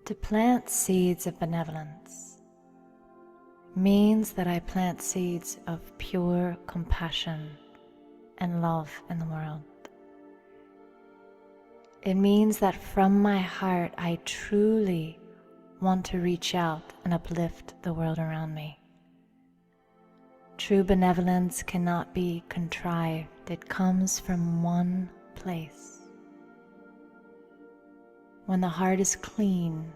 To plant seeds of benevolence means that I plant seeds of pure compassion and love in the world. It means that from my heart I truly want to reach out and uplift the world around me. True benevolence cannot be contrived. It comes from one place. When the heart is clean,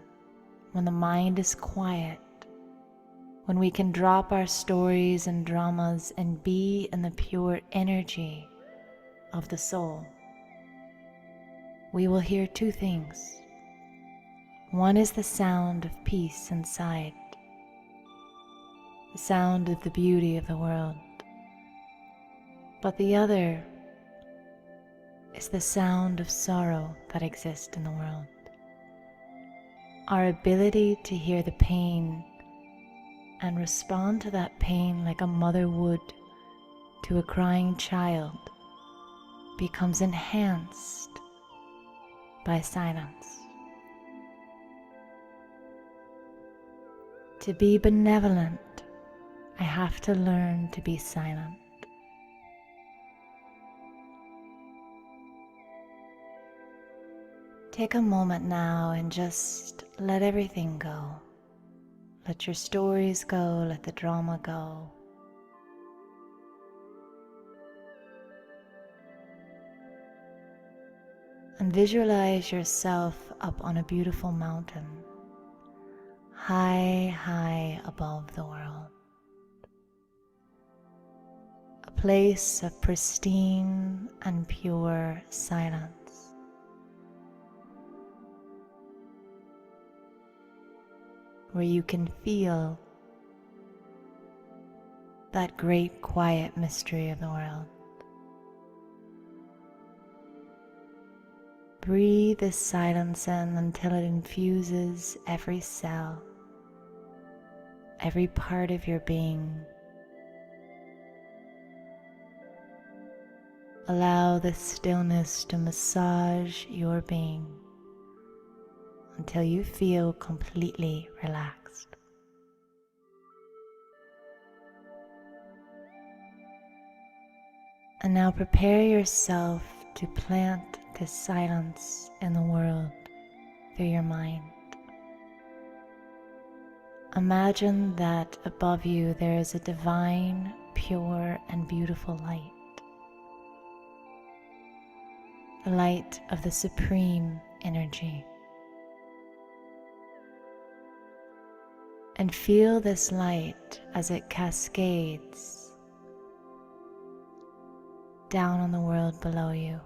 when the mind is quiet, when we can drop our stories and dramas and be in the pure energy of the soul, we will hear two things. One is the sound of peace inside, the sound of the beauty of the world. But the other is the sound of sorrow that exists in the world. Our ability to hear the pain and respond to that pain like a mother would to a crying child becomes enhanced by silence. To be benevolent, I have to learn to be silent. Take a moment now and just let everything go. Let your stories go, let the drama go. And visualize yourself up on a beautiful mountain, high, high above the world. A place of pristine and pure silence. Where you can feel that great quiet mystery of the world. Breathe this silence in until it infuses every cell, every part of your being. Allow this stillness to massage your being until you feel completely relaxed. And now prepare yourself to plant this silence in the world through your mind. Imagine that above you there is a divine, pure, and beautiful light. The light of the supreme energy. And feel this light as it cascades down on the world below you.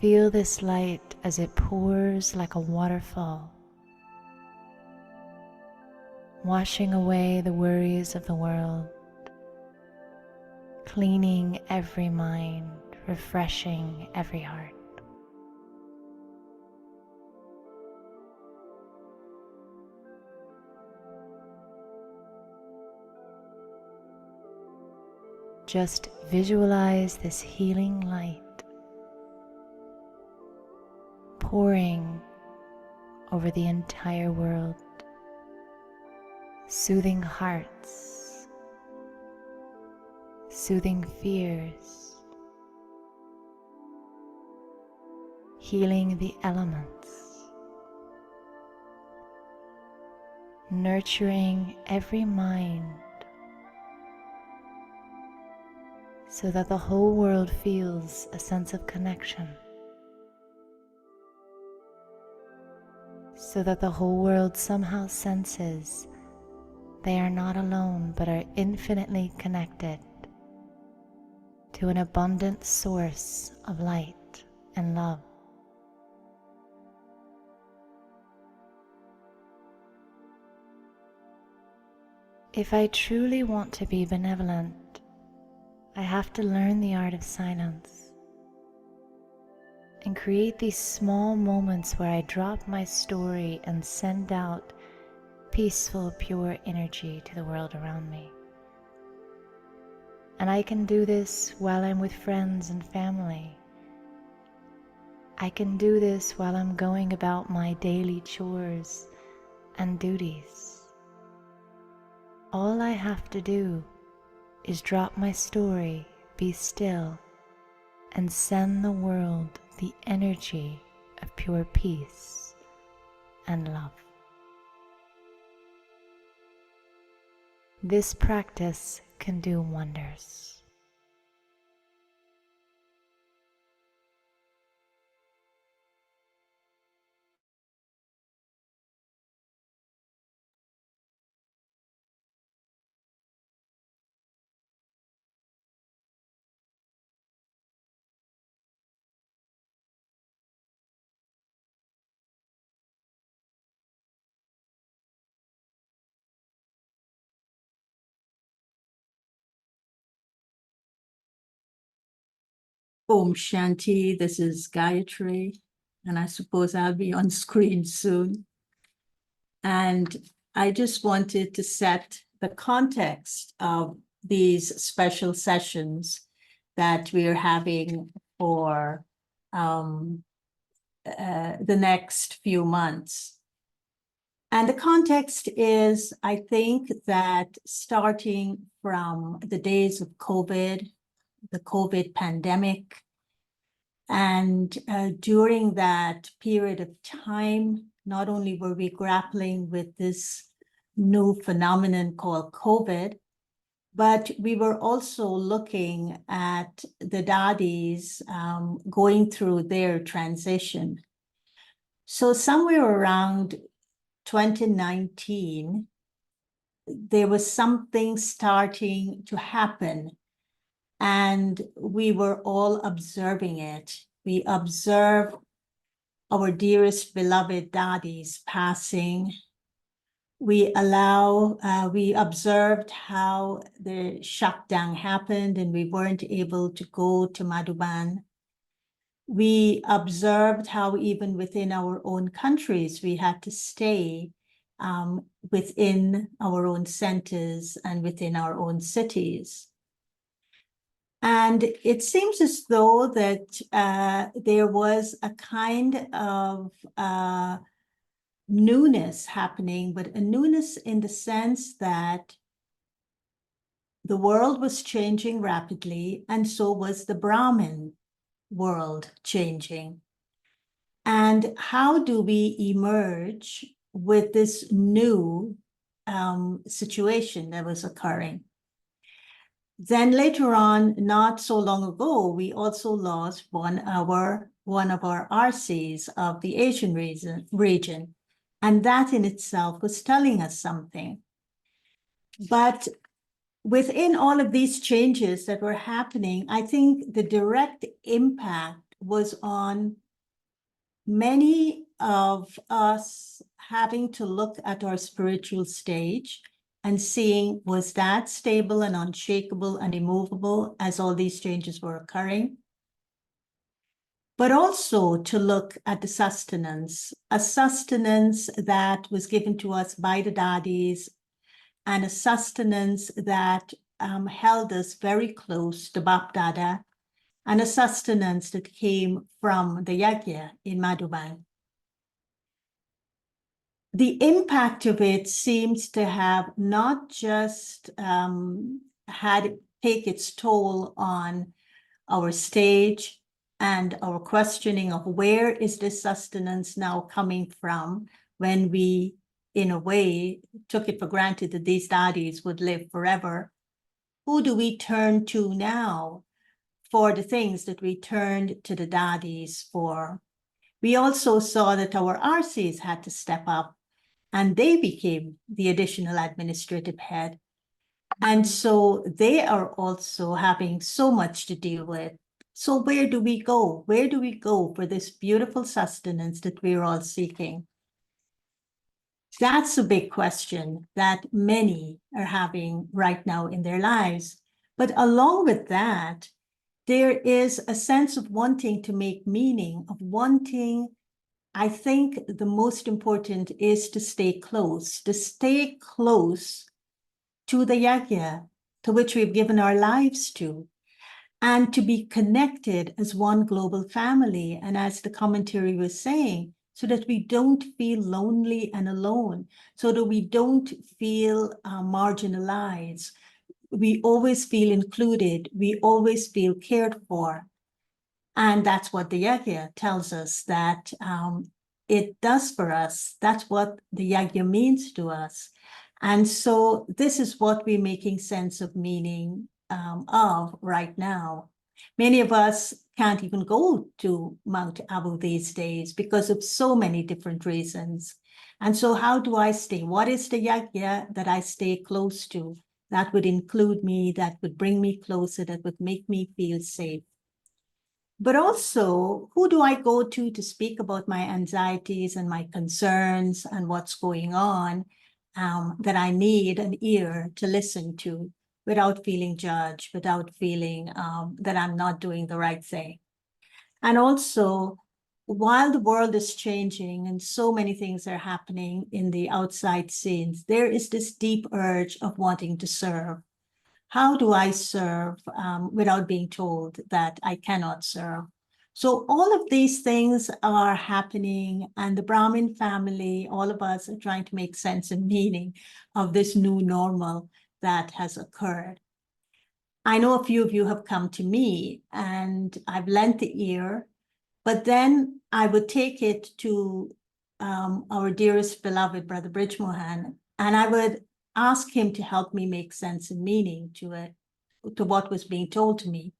Feel this light as it pours like a waterfall, washing away the worries of the world, cleaning every mind, refreshing every heart. Just visualize this healing light pouring over the entire world, soothing hearts, soothing fears, healing the elements, nurturing every mind so that the whole world feels a sense of connection, so that the whole world somehow senses they are not alone but are infinitely connected to an abundant source of light and love. If I truly want to be benevolent, I have to learn the art of silence and create these small moments where I drop my story and send out peaceful, pure energy to the world around me. And I can do this while I'm with friends and family, I can do this while I'm going about my daily chores and duties. All I have to do is drop my story, be still, and send the world the energy of pure peace and love. This practice can do wonders. Om Shanti, this is Gayatri, and I suppose I'll be on screen soon. And I just wanted to set the context of these special sessions that we are having for the next few months. And the context is, I think that starting from the days of COVID, the COVID pandemic, and during that period of time, not only were we grappling with this new phenomenon called COVID, but we were also looking at the dadis going through their transition. So somewhere around 2019, there was something starting to happen, and we were all observing it. We observed our dearest beloved daddies passing. We observed how the shutdown happened and we weren't able to go to Madhuban. We observed how even within our own countries, we had to stay within our own centers and within our own cities. And it seems as though that there was a kind of newness happening, but a newness in the sense that the world was changing rapidly, and so was the Brahmin world changing. And how do we emerge with this new situation that was occurring? Then later on, not so long ago, we also lost one of our RCs of the Asian region. And that in itself was telling us something. But within all of these changes that were happening, I think the direct impact was on many of us having to look at our spiritual stage and seeing, was that stable and unshakable and immovable as all these changes were occurring? But also to look at the sustenance, a sustenance that was given to us by the daddies, and a sustenance that held us very close to Bap Dada, and a sustenance that came from the yajna in Madhuban. The impact of it seems to have not just take its toll on our stage and our questioning of where is this sustenance now coming from, when we, in a way, took it for granted that these daddies would live forever. Who do we turn to now for the things that we turned to the daddies for? We also saw that our RCs had to step up, and they became the additional administrative head. And so they are also having so much to deal with. So where do we go? Where do we go for this beautiful sustenance that we're all seeking? That's a big question that many are having right now in their lives. But along with that, there is a sense of wanting to make meaning, of wanting, I think the most important is to stay close to the yajna to which we've given our lives to. and to be connected as one global family. And as the commentary was saying, so that we don't feel lonely and alone, so that we don't feel marginalized. We always feel included. We always feel cared for. And that's what the Yagya tells us that it does for us. That's what the Yagya means to us. And so this is what we're making sense of meaning of right now. Many of us can't even go to Mount Abu these days because of so many different reasons. And so how do I stay? What is the Yagya that I stay close to? That would include me, that would bring me closer, that would make me feel safe. But also, who do I go to speak about my anxieties and my concerns and what's going on, that I need an ear to listen to without feeling judged, without feeling that I'm not doing the right thing. And also, while the world is changing and so many things are happening in the outside scenes, there is this deep urge of wanting to serve. How do I serve without being told that I cannot serve? So all of these things are happening, and the Brahmin family, all of us are trying to make sense and meaning of this new normal that has occurred. I know a few of you have come to me and I've lent the ear, but then I would take it to our dearest beloved brother Brij Mohan, and I would ask him to help me make sense and meaning to it, to what was being told to me.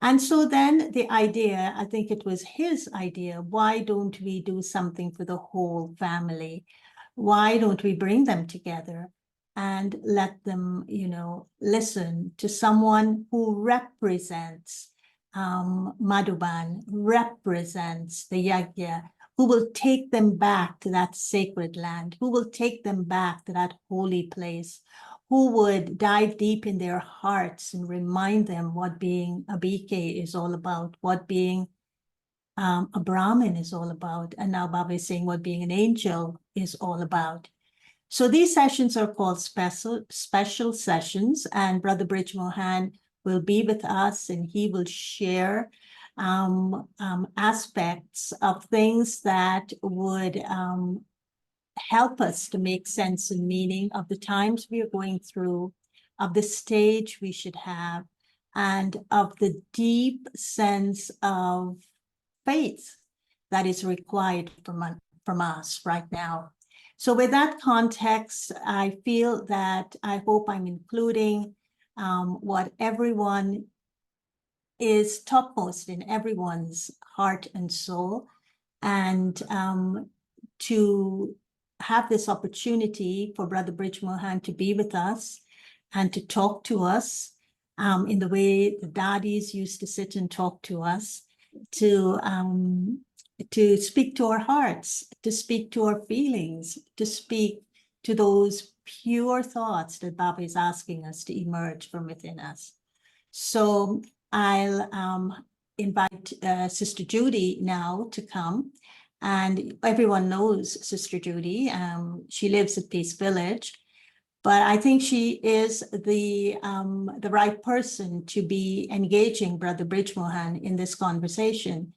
And so then the idea, I think it was his idea, why don't we do something for the whole family? Why don't we bring them together and let them, listen to someone who represents Madhuban, represents the Yagya, who will take them back to that sacred land, who will take them back to that holy place, who would dive deep in their hearts and remind them what being a BK is all about, what being a Brahmin is all about. And now Baba is saying what being an angel is all about. So these sessions are called special sessions, and Brother Brij Mohan will be with us, and he will share aspects of things that would help us to make sense and meaning of the times we are going through, of the stage we should have, and of the deep sense of faith that is required from us right now. So with that context, I feel that I hope I'm including what everyone is topmost in everyone's heart and soul, and to have this opportunity for Brother Brij Mohan to be with us and to talk to us in the way the daddies used to sit and talk to us, to speak to our hearts, to speak to our feelings, to speak to those pure thoughts that Baba is asking us to emerge from within us. So I'll invite Sister Judy now to come. And everyone knows Sister Judy. She lives at Peace Village, but I think she is the right person to be engaging Brother Brij Mohan in this conversation,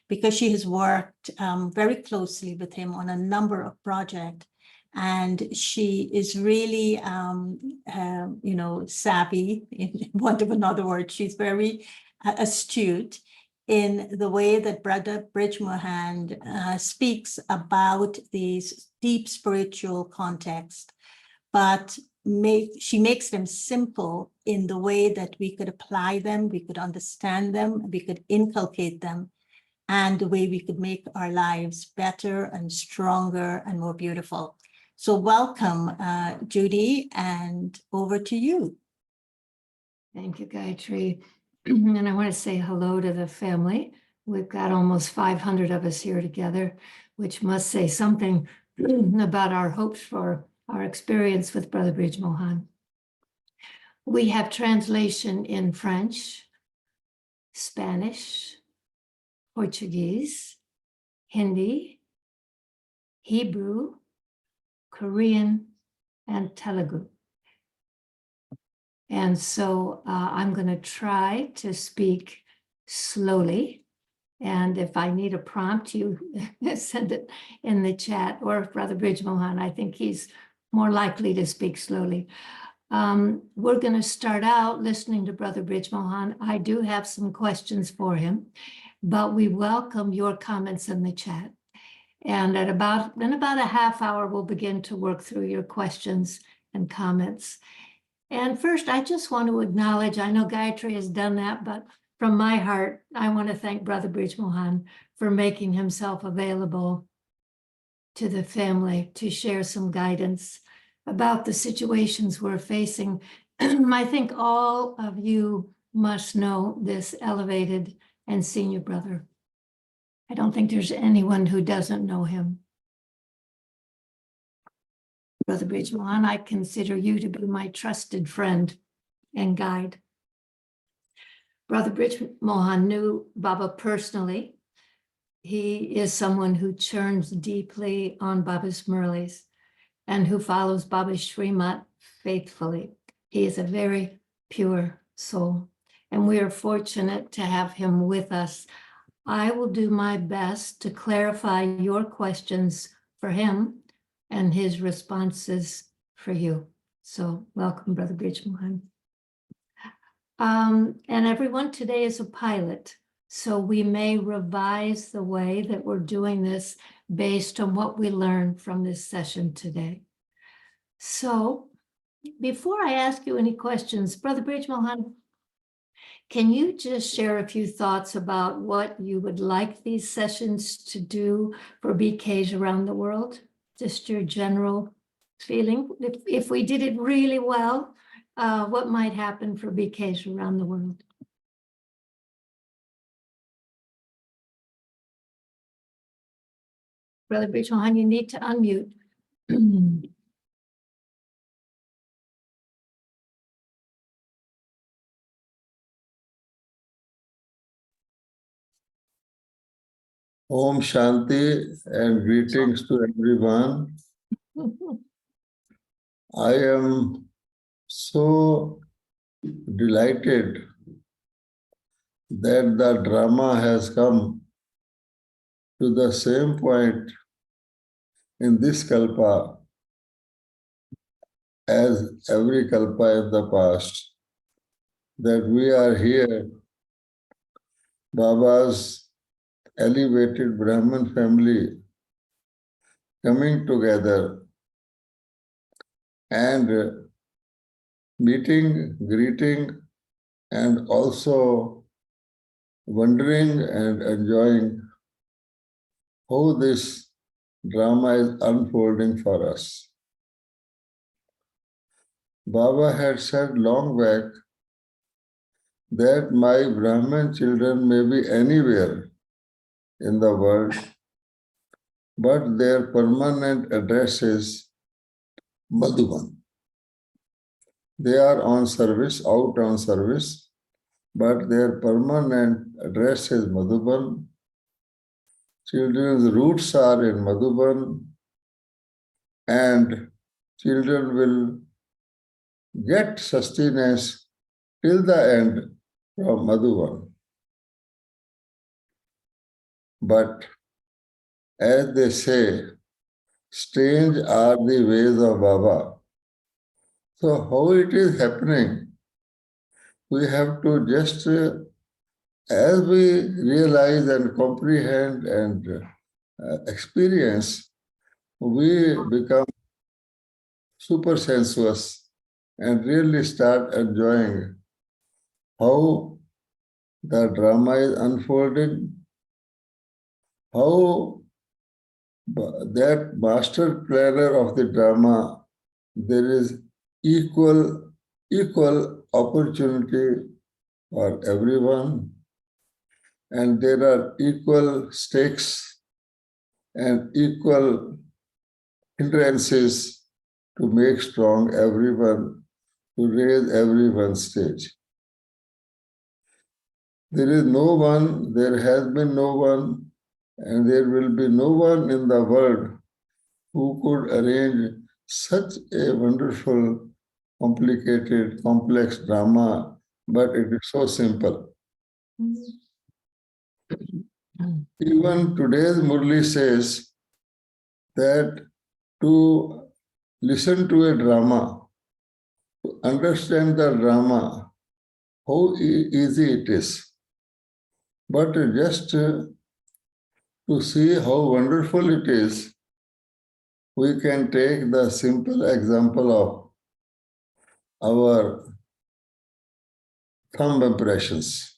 because she has worked very closely with him on a number of projects. And she is really, savvy, in want of another word. She's very astute in the way that Brother Brij Mohan speaks about these deep spiritual contexts, but she makes them simple in the way that we could apply them, we could understand them, we could inculcate them, and the way we could make our lives better and stronger and more beautiful. So welcome, Judy, and over to you. Thank you, Gayatri. And I want to say hello to the family. We've got almost 500 of us here together, which must say something about our hopes for our experience with Brother Brij Mohan. We have translation in French, Spanish, Portuguese, Hindi, Hebrew, Korean, and Telugu. And so I'm going to try to speak slowly. And if I need a prompt, you send it in the chat, or Brother Brij Mohan. I think he's more likely to speak slowly. We're going to start out listening to Brother Brij Mohan. I do have some questions for him, but we welcome your comments in the chat. And in about a half hour, we'll begin to work through your questions and comments. And first, I just want to acknowledge, I know Gayatri has done that, but from my heart, I want to thank Brother Brij Mohan for making himself available to the family to share some guidance about the situations we're facing. I think all of you must know this elevated and senior brother. I don't think there's anyone who doesn't know him. Brother Brij Mohan, I consider you to be my trusted friend and guide. Brother Brij Mohan knew Baba personally. He is someone who churns deeply on Baba's Murlis and who follows Baba's Srimat faithfully. He is a very pure soul, and we are fortunate to have him with us. I will do my best to clarify your questions for him and his responses for you. So welcome, Brother Brij Mohan. And everyone, today is a pilot, so we may revise the way that we're doing this based on what we learned from this session today. So before I ask you any questions, Brother Brij Mohan, can you just share a few thoughts about what you would like these sessions to do for BKs around the world? Just your general feeling. If we did it really well, what might happen for BKs around the world? Brother Brij Mohan, you need to unmute. Om Shanti and greetings to everyone. I am so delighted that the drama has come to the same point in this kalpa as every kalpa in the past, that we are here, Baba's elevated Brahman family coming together and meeting, greeting, and also wondering and enjoying how this drama is unfolding for us. Baba had said long back that my Brahman children may be anywhere in the world, but their permanent address is Madhuban. They are on service, out on service, but their permanent address is Madhuban. Children's roots are in Madhuban, and children will get sustenance till the end from Madhuban. But as they say, strange are the ways of Baba. So how it is happening, we have to just, as we realize and comprehend and experience, we become super sensuous and really start enjoying how the drama is unfolding, how that master planner of the drama, there is equal opportunity for everyone, and there are equal stakes and equal hindrances to make strong everyone, to raise everyone's stage. There is no one, there has been no one, and there will be no one in the world who could arrange such a wonderful complicated, complex drama, but it is so simple. Even today's Murli says that to listen to a drama, to understand the drama, how easy it is. But just to see how wonderful it is, we can take the simple example of our thumb impressions.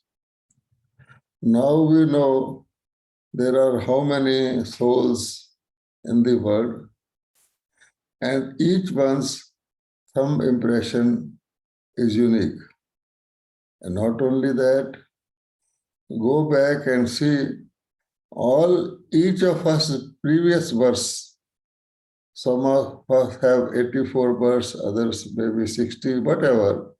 Now we know there are how many souls in the world, and each one's thumb impression is unique. And not only that, go back and see each of us previous births. Some of us have 84 births, others maybe 60, whatever.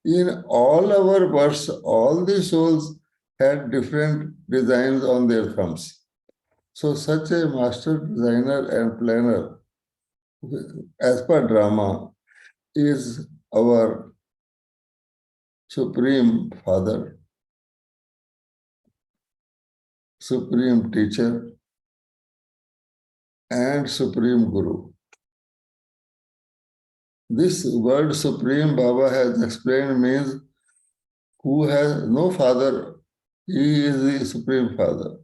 In all our births, all the souls had different designs on their thumbs. So such a master designer and planner, as per drama, is our Supreme Father, Supreme Teacher, and Supreme Guru. This word Supreme, Baba has explained, means who has no father, he is the Supreme Father.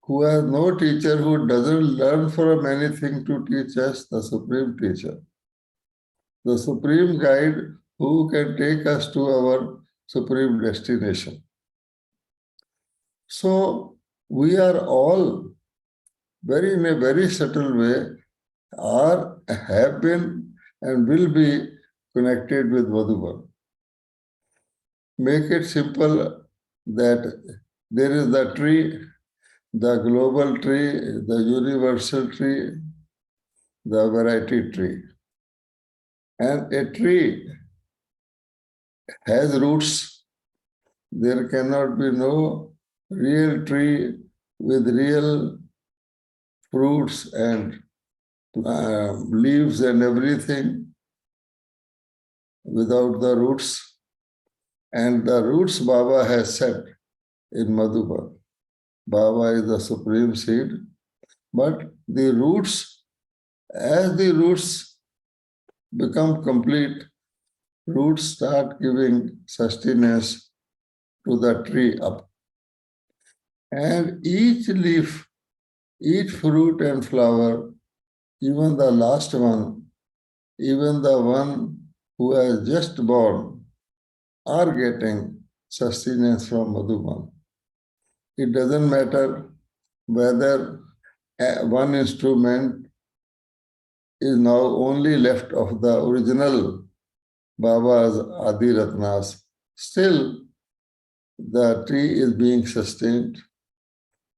Who has no teacher, who doesn't learn from anything to teach us, the Supreme Teacher. The Supreme Guide who can take us to our Supreme destination. So we are all in a very subtle way, have been and will be connected with Madhuban. Make it simple that there is the tree, the global tree, the universal tree, the variety tree. And a tree has roots. There cannot be no real tree with real fruits and leaves and everything without the roots. And the roots Baba has set in Madhuban. Baba is the supreme seed, but the roots, as the roots become complete, roots start giving sustenance to the tree up. And each leaf, each fruit and flower, even the last one, even the one who has just born, are getting sustenance from Madhuban. It doesn't matter whether one instrument is now only left of the original Baba's Adi Ratnas. Still, the tree is being sustained.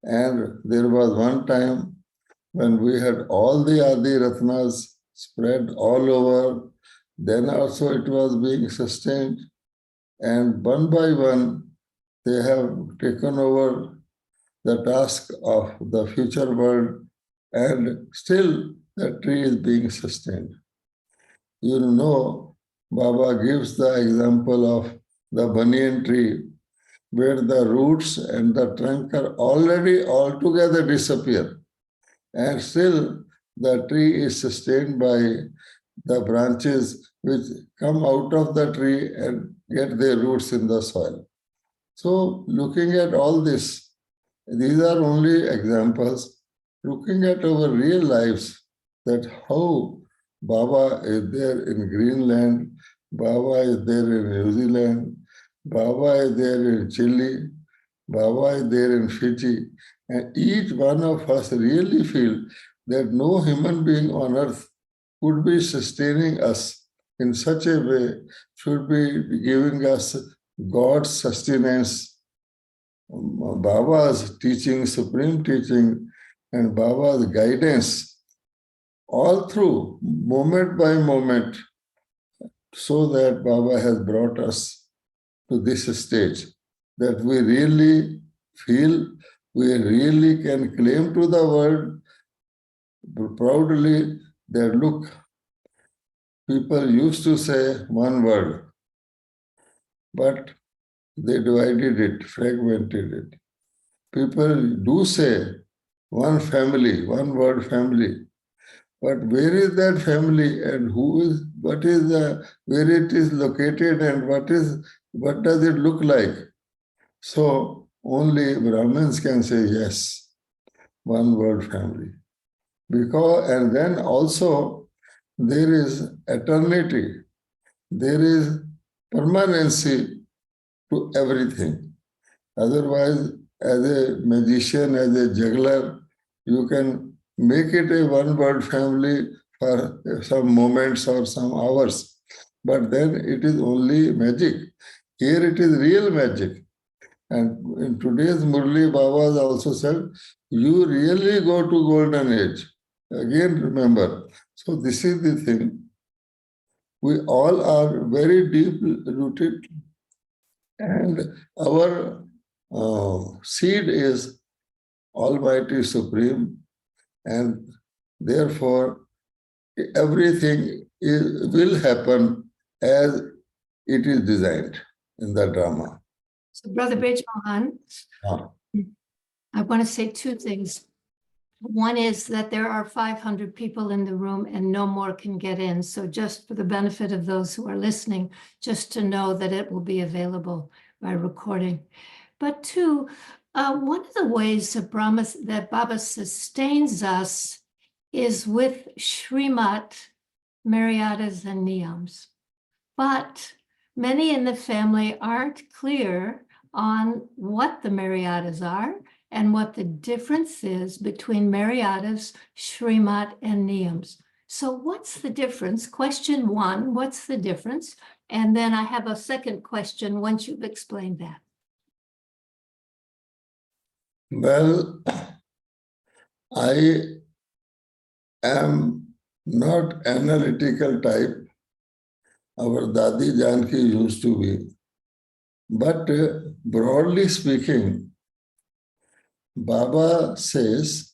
And there was one time when we had all the Adi Ratnas spread all over, then also it was being sustained. And one by one, they have taken over the task of the future world, and still the tree is being sustained. You know, Baba gives the example of the banyan tree, where the roots and the trunk are already altogether disappear. And still the tree is sustained by the branches which come out of the tree and get their roots in the soil. So looking at all this, these are only examples, looking at our real lives, that how Baba is there in Greenland, Baba is there in New Zealand, Baba is there in Chile, Baba is there in Fiji, and each one of us really feel that no human being on earth could be sustaining us in such a way, should be giving us God's sustenance, Baba's teaching, supreme teaching, and Baba's guidance all through, moment by moment, so that Baba has brought us to this stage, that we really feel, we really can claim to the world proudly that look, people used to say one word, but they divided it, fragmented it. People do say one family, one word family, but where is that family and what is where it is located and what does it look like? So only Brahmins can say yes, one word family. And then also there is eternity, there is permanency to everything. Otherwise, as a magician, as a juggler, you can make it a one-word family for some moments or some hours. But then it is only magic. Here it is real magic. And in today's Murli, Baba has also said, you really go to golden age. Again, remember. So this is the thing. We all are very deep rooted, and our seed is Almighty Supreme, and therefore everything will happen as it is designed in the drama. So Brother Brij Mohan, Ah. I want to say two things. One is that there are 500 people in the room and no more can get in. So just for the benefit of those who are listening, just to know that it will be available by recording. But two, one of the ways that Baba sustains us is with Srimat, Maryadas, and Niyams. But many in the family aren't clear on what the Maryadas are and what the difference is between Maryadas, Srimat, and Niyams. So what's the difference? Question one, what's the difference? And then I have a second question once you've explained that. Well, I am not analytical type. Our Dadi Janki used to be. But broadly speaking, Baba says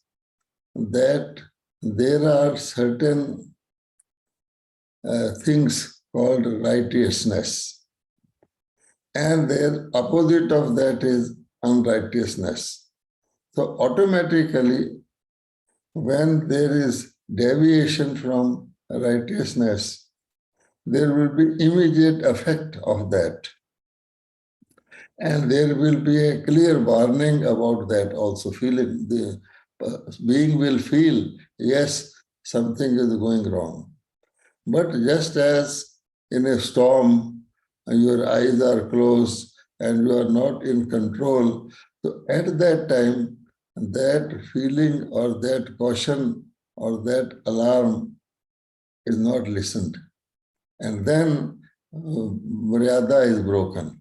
that there are certain things called righteousness, and their opposite of that is unrighteousness. So automatically, when there is deviation from righteousness, there will be immediate effect of that. And there will be a clear warning about that also. Feeling the being will feel, yes, something is going wrong. But just as in a storm, your eyes are closed and you are not in control, so at that time, that feeling or that caution or that alarm is not listened. And then Maryada is broken.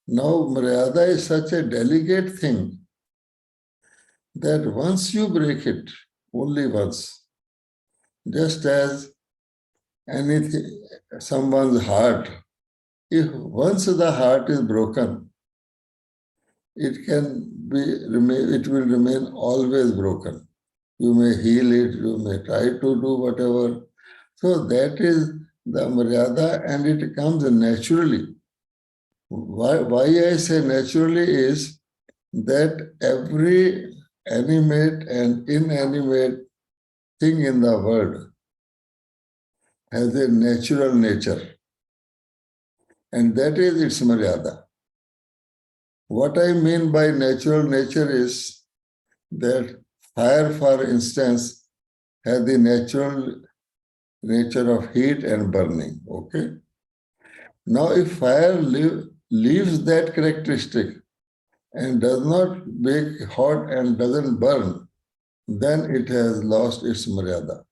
Now, Maryada is such a delicate thing that once you break it, only once, just as anything, someone's heart, if once the heart is broken, it will remain always broken. You may heal it, you may try to do whatever. So that is the Maryada, and it comes naturally. Why I say naturally is that every animate and inanimate thing in the world has a natural nature, and that is its Maryada. What I mean by natural nature is that fire, for instance, has the natural nature of heat and burning. Okay? Now, if fire leaves that characteristic and does not make hot and doesn't burn, then it has lost its Maryada.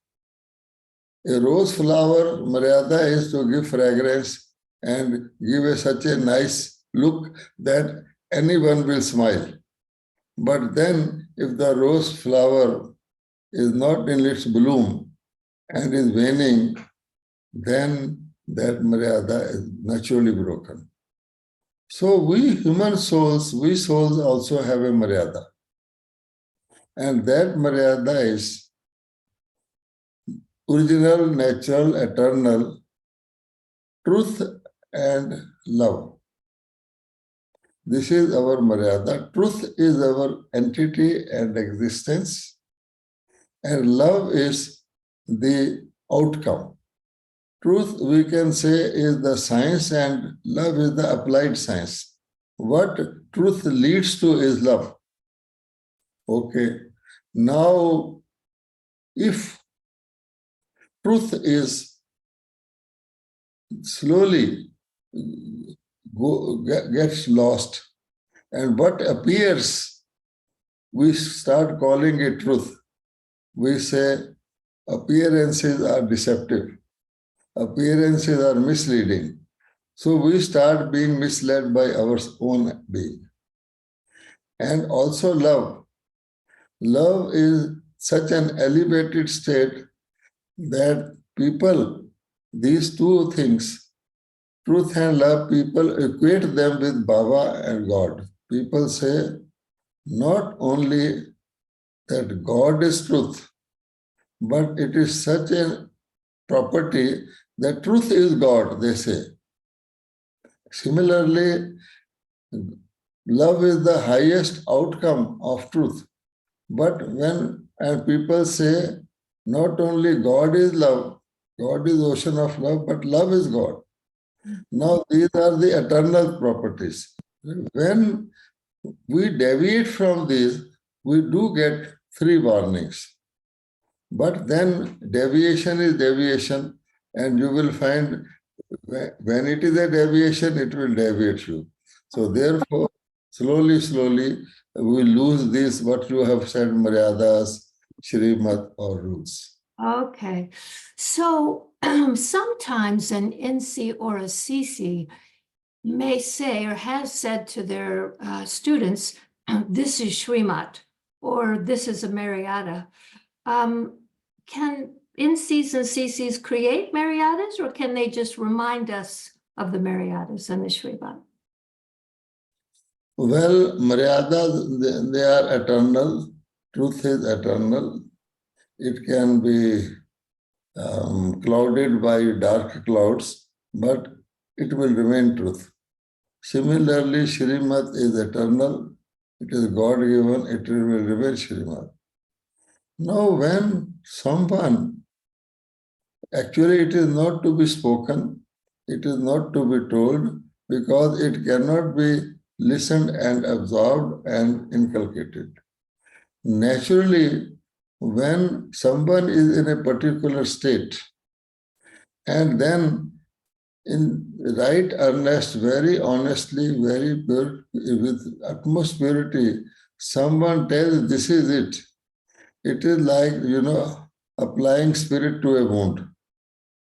A rose flower, Maryada is to give fragrance and give such a nice look that anyone will smile. But then, if the rose flower is not in its bloom and is waning, then that Maryada is naturally broken. So we human souls, we souls also have a Maryada. And that Maryada is original, natural, eternal, truth and love. This is our Maryada. Truth is our entity and existence, and love is the outcome. Truth, we can say, is the science, and love is the applied science. What truth leads to is love. Okay. Now, if truth is slowly gets lost, and what appears, we start calling it truth. We say appearances are deceptive, appearances are misleading. So we start being misled by our own being. And also love. Love is such an elevated state that people, these two things, truth and love, people equate them with Baba and God. People say not only that God is truth, but it is such a property that truth is God, they say. Similarly, love is the highest outcome of truth. But when people say not only God is love, God is ocean of love, but love is God. Now these are the eternal properties. When we deviate from these, we do get 3 warnings. But then deviation is deviation, and you will find when it is a deviation, it will deviate you. So therefore, slowly, we lose this, what you have said, Maryadas, Shrimad, or rules. Okay, so sometimes an NC or a CC may say or has said to their students, this is Srimad, or this is a Mariada. Can NCs and CCs create Mariadas, or can they just remind us of the Mariadas and the Srimad? Well, Maryadas, they are eternal. Truth is eternal. It can be clouded by dark clouds, but it will remain truth. Similarly, Shrimad is eternal. It is God-given. It will remain Shrimad. Now, when someone, actually it is not to be spoken, it is not to be told, because it cannot be listened and absorbed and inculcated. Naturally, when someone is in a particular state, and then in right earnest, very honestly, very pure, with utmost purity, someone tells this is it. It is like, applying spirit to a wound.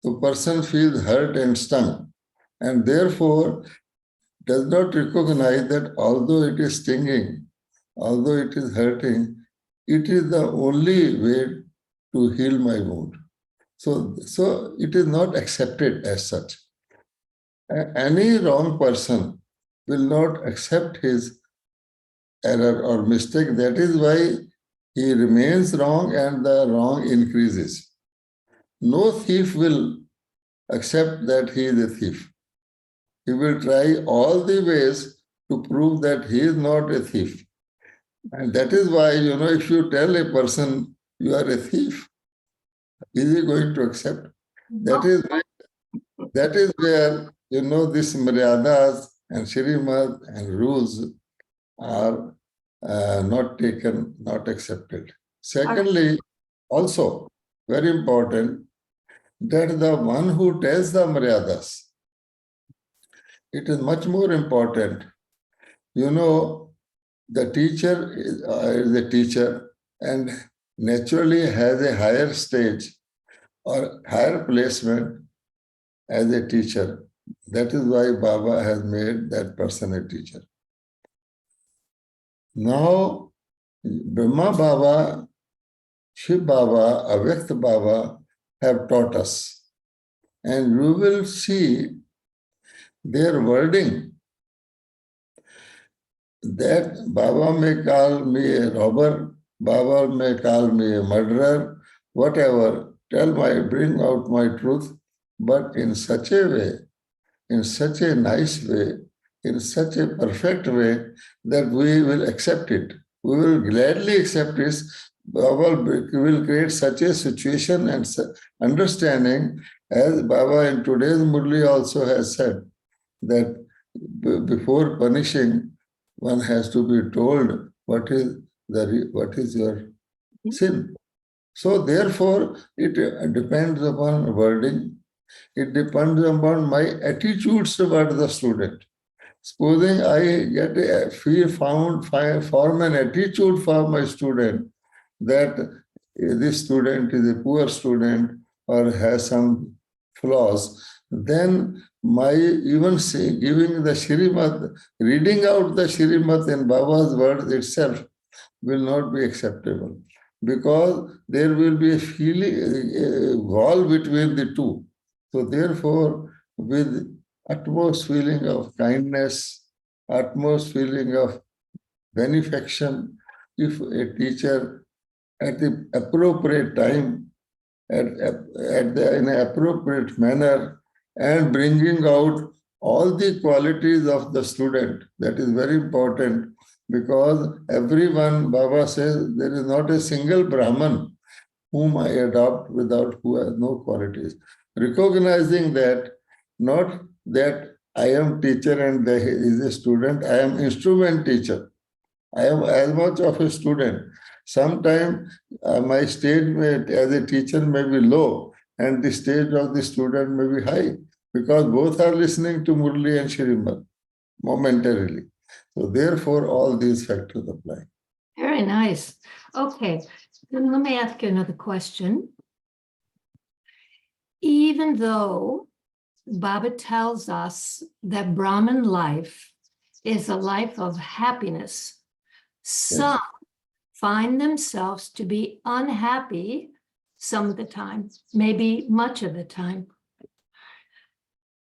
The person feels hurt and stung, and therefore does not recognize that although it is stinging, although it is hurting, it is the only way to heal my wound. So it is not accepted as such. Any wrong person will not accept his error or mistake. That is why he remains wrong and the wrong increases. No thief will accept that he is a thief. He will try all the ways to prove that he is not a thief. And that is why, if you tell a person you are a thief, is he going to accept? That is where, this Maryadas and Shrimad and rules are not taken, not accepted. Secondly, also very important, that the one who tells the Maryadas, it is much more important. The teacher is a teacher and naturally has a higher stage or higher placement as a teacher. That is why Baba has made that person a teacher. Now, Brahma Baba, Shiv Baba, Avyakt Baba have taught us. And you will see their wording that Baba may call me a robber, Baba may call me a murderer, whatever, bring out my truth, but in such a way in such a nice way, in such a perfect way that we will accept it. We will gladly accept it. Baba will create such a situation and understanding, as Baba in today's Murli also has said, that before punishing, one has to be told what is your sin. So therefore, it depends upon wording. It depends upon my attitudes toward the student. Supposing I get form an attitude for my student that this student is a poor student or has some flaws, then my even giving the Shrimad, reading out the Shrimad in Baba's words itself will not be acceptable, because there will be a feeling, a wall between the two. So therefore, with utmost feeling of kindness, utmost feeling of benefaction, if a teacher at the appropriate time, in an appropriate manner, and bringing out all the qualities of the student, that is very important, because everyone, Baba says, there is not a single Brahman whom I adopt who has no qualities. Recognizing that, not that I am teacher and there is a student, I am instrument teacher. I am as much of a student. Sometimes my stage as a teacher may be low and the stage of the student may be high, because both are listening to Murli and Shrimad momentarily. So therefore, all these factors apply. Very nice. Okay, then let me ask you another question. Even though Baba tells us that Brahman life is a life of happiness, some find themselves to be unhappy some of the time, maybe much of the time.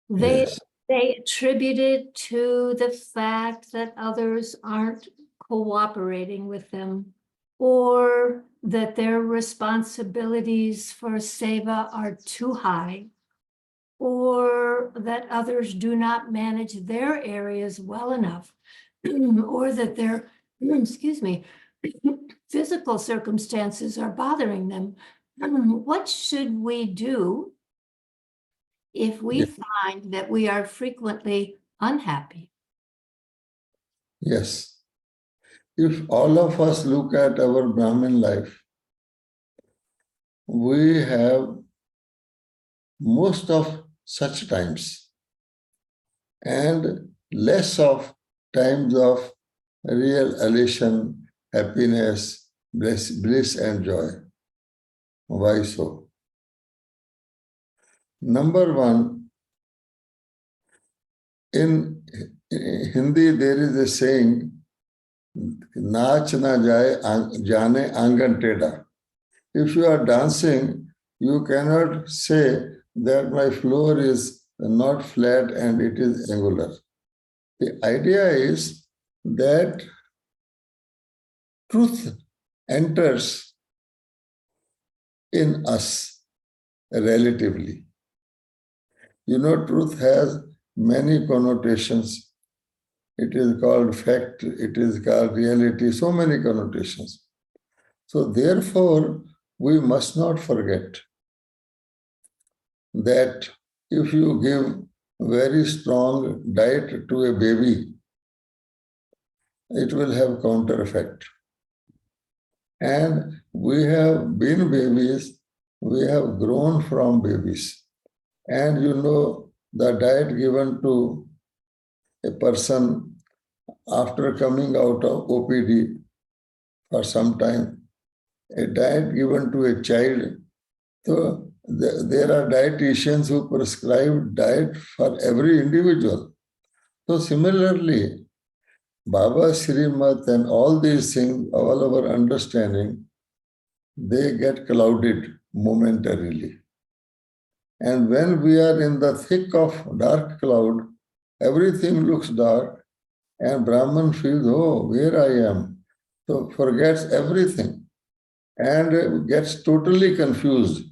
They attribute it to the fact that others aren't cooperating with them, or that their responsibilities for seva are too high, or that others do not manage their areas well enough, or that their, excuse me, physical circumstances are bothering them. What should we do if we find that we are frequently unhappy? Yes. If all of us look at our Brahmin life, we have most of such times and less of times of real elation, happiness, bliss and joy. Why so? Number one, in Hindi there is a saying, नाच ना जाने आंगन टेढ़ा. If you are dancing, you cannot say that my floor is not flat and it is angular. The idea is that truth enters in us relatively. You know, truth has many connotations. It is called fact, it is called reality, so many connotations. So therefore, we must not forget that if you give very strong diet to a baby, it will have counter effect. And we have been babies, we have grown from babies. And you know, the diet given to a person after coming out of OPD for some time, a diet given to a child. So there are dietitians who prescribe diet for every individual. So similarly, Baba Srimat and all these things, all our understanding, they get clouded momentarily. And when we are in the thick of dark cloud, everything looks dark, and Brahman feels, oh, where I am. So forgets everything and gets totally confused.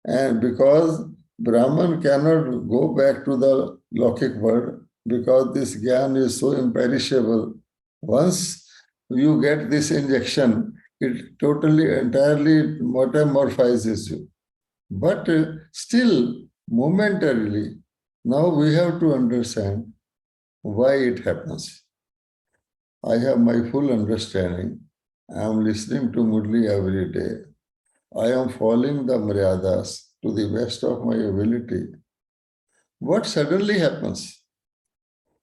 And because Brahman cannot go back to the Lokik word, because this Gyan is so imperishable. Once you get this injection, it totally, entirely metamorphizes you. But still, momentarily, now we have to understand why it happens. I have my full understanding. I am listening to Murli every day. I am following the Maryadas to the best of my ability. What suddenly happens?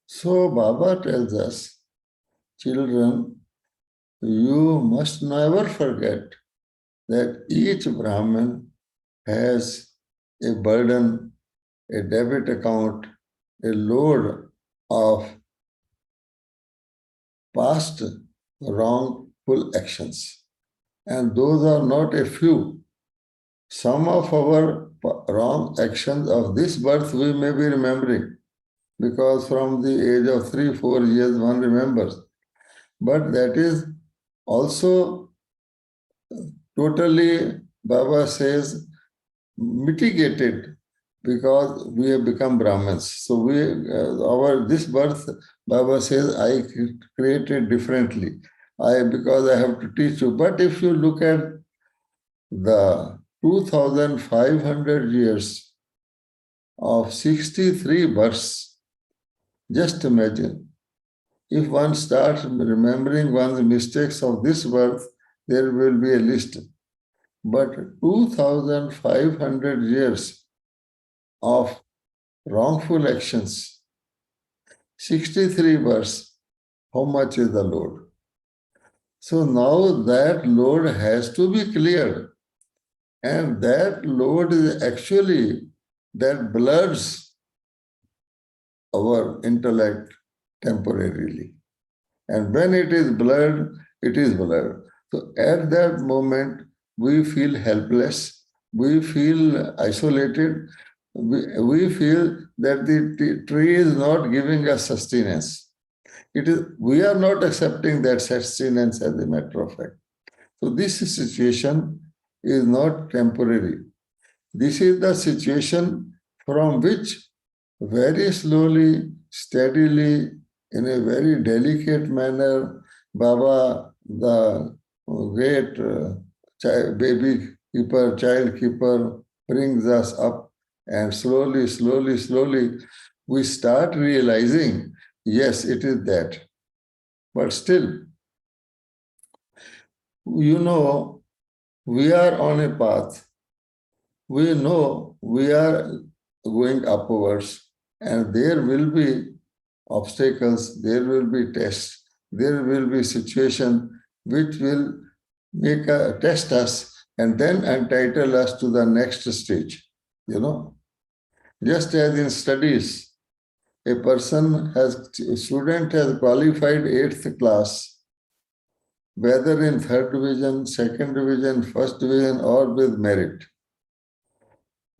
So Baba tells us, children, you must never forget that each Brahmin has a burden, a debit account, a load of past wrongful actions. And those are not a few. Some of our wrong actions of this birth we may be remembering, because from the age of 3-4 years one remembers. But that is also totally, Baba says, mitigated because we have become Brahmins. So this birth, Baba says, I created differently. Because I have to teach you. But if you look at the 2,500 years of 63 births, just imagine, if one starts remembering one's mistakes of this birth, there will be a list. But 2,500 years of wrongful actions, 63 births, how much is the load? So now that load has to be cleared. And that load is actually that blurs our intellect temporarily. And when it is blurred, it is blurred. So at that moment, we feel helpless, we feel isolated, we feel that the tree is not giving us sustenance. We are not accepting that sustenance as a matter of fact. So this situation is not temporary. This is the situation from which very slowly, steadily, in a very delicate manner, Baba, the great baby keeper, child keeper, brings us up, and slowly, slowly, slowly, we start realizing, yes, it is that. But still, we are on a path. We know we are going upwards, and there will be obstacles, there will be tests, there will be situations which will test us and then entitle us to the next stage. Just as in studies, a student has qualified 8th class, whether in 3rd division, 2nd division, 1st division, or with merit.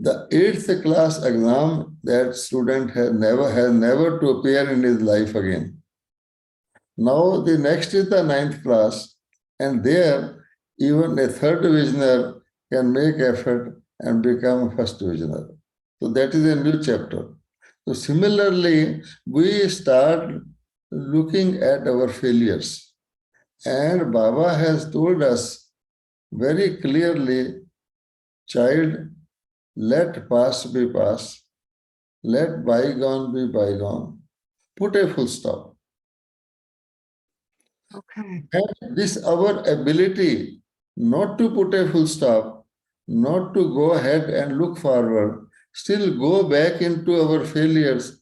The 8th class exam, that student has never to appear in his life again. Now the next is the 9th class, and there even a 3rd divisioner can make effort and become a 1st divisioner. So that is a new chapter. So similarly, we start looking at our failures. And Baba has told us very clearly, child, let past be past, let bygone be bygone. Put a full stop. Okay. And this our ability not to put a full stop, not to go ahead and look forward, still go back into our failures,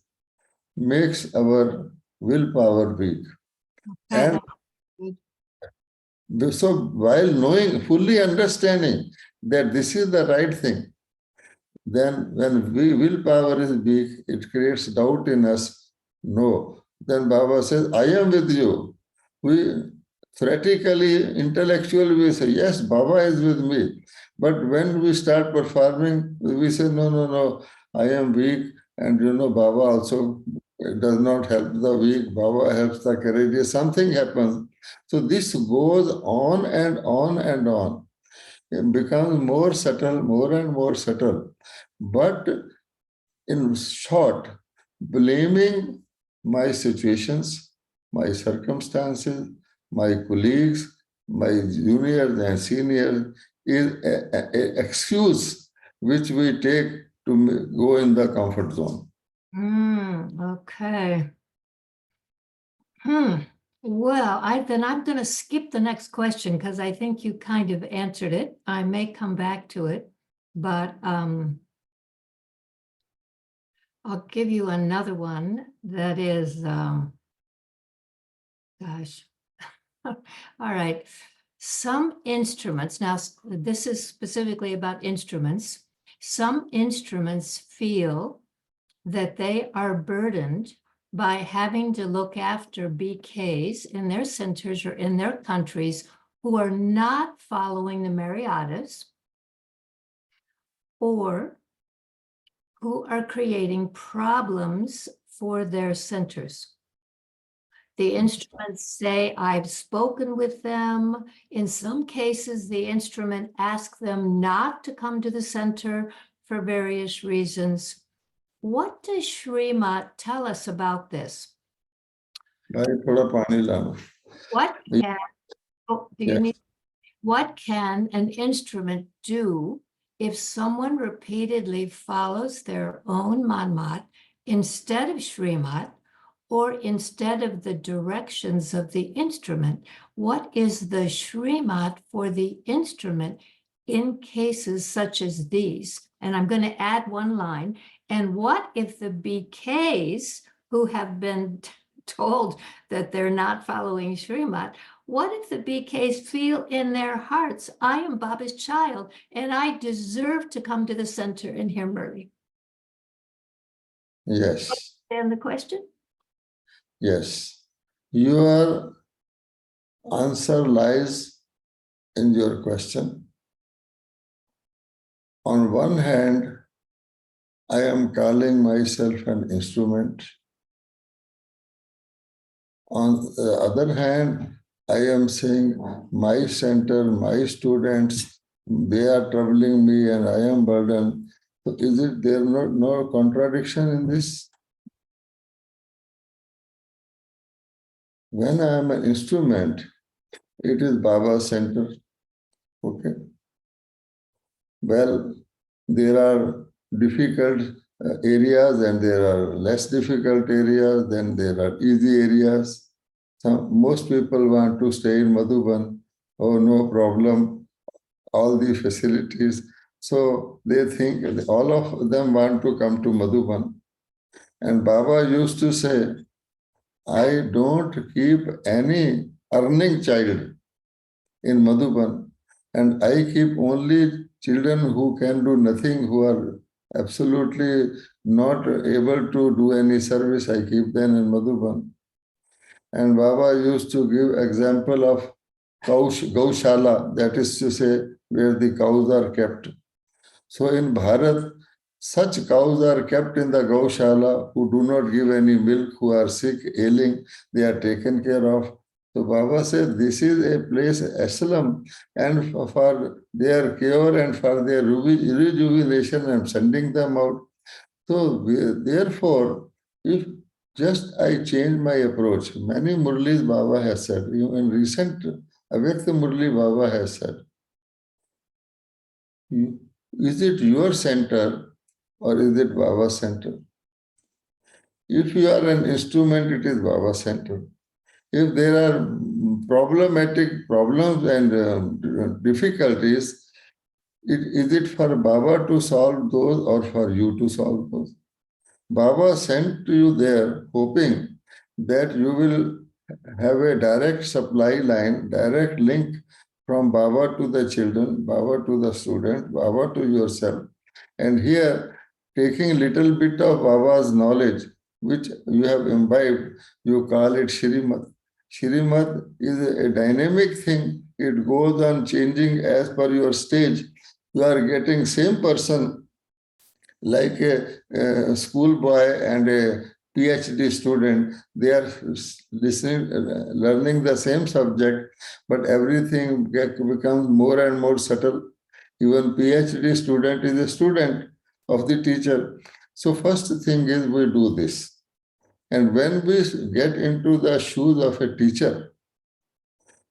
makes our willpower weak. Okay. And so while knowing, fully understanding that this is the right thing, then when willpower is weak, it creates doubt in us. No. Then Baba says, I am with you. We theoretically, intellectually, we say, yes, Baba is with me. But when we start performing, we say, no, no, no, I am weak. And Baba also does not help the weak. Baba helps the courageous. Something happens. So this goes on and on and on. It becomes more subtle, more and more subtle. But in short, blaming my situations, my circumstances, my colleagues, my juniors and seniors is an excuse which we take to go in the comfort zone. Okay. Well, then I'm going to skip the next question because I think you kind of answered it. I may come back to it, but I'll give you another one that is, gosh. All right. Some instruments, now this is specifically about instruments. Some instruments feel that they are burdened by having to look after BKs in their centers or in their countries who are not following the Mariatas or who are creating problems for their centers. The instruments say, I've spoken with them. In some cases, the instrument asks them not to come to the center for various reasons. What does Srimat tell us about this? What can, what can an instrument do if someone repeatedly follows their own manmat instead of Srimat or instead of the directions of the instrument? What is the Srimat for the instrument in cases such as these? And I'm going to add one line. And what if the BKs who have been told that they're not following Srimat, what if the BKs feel in their hearts, I am Baba's child and I deserve to come to the center and hear Murli? Yes. Understand the question? Yes. Your answer lies in your question. On one hand, I am calling myself an instrument. On the other hand, I am saying my center, my students, they are troubling me and I am burdened. So is it there no contradiction in this? When I am an instrument, it is Baba's center. Okay. Well, there are difficult areas and there are less difficult areas, then there are easy areas. Most people want to stay in Madhuban. Oh, no problem, all the facilities. So they think all of them want to come to Madhuban. And Baba used to say, I don't keep any earning child in Madhuban, and I keep only children who can do nothing, who are absolutely not able to do any service. I keep them in Madhuban. And Baba used to give example of Gaushala, that is to say, where the cows are kept. So in Bharat, such cows are kept in the Gaushala who do not give any milk, who are sick, ailing, they are taken care of. So Baba said, this is a place, asylum, and for their cure and for their rejuvenation, I am sending them out. So therefore, if just I change my approach, many Murlis Baba has said, in recent Avyakta Murli Baba has said, is it your center or is it Baba's center? If you are an instrument, it is Baba's center. If there are problematic problems and difficulties, is it for Baba to solve those or for you to solve those? Baba sent you there hoping that you will have a direct supply line, direct link from Baba to the children, Baba to the student, Baba to yourself. And here, taking little bit of Baba's knowledge, which you have imbibed, you call it Shrimat. Shrimat is a dynamic thing. It goes on changing as per your stage. You are getting same person like a schoolboy and a PhD student. They are listening, learning the same subject, but everything becomes more and more subtle. Even PhD student is a student of the teacher. So first thing is we do this. And when we get into the shoes of a teacher,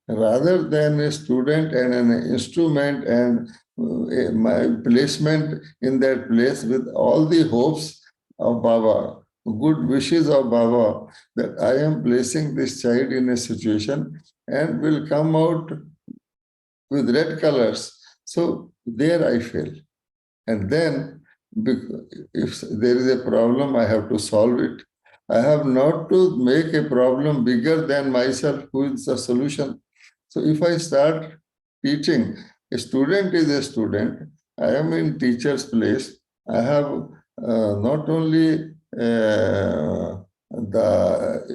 rather than a student and an instrument and my placement in that place with all the hopes of Baba, good wishes of Baba, that I am placing this child in a situation and will come out with red colors. So there I fail. And then if there is a problem, I have to solve it. I have not to make a problem bigger than myself, who is the solution. So if I start teaching, a student is a student. I am in teacher's place. I have not only the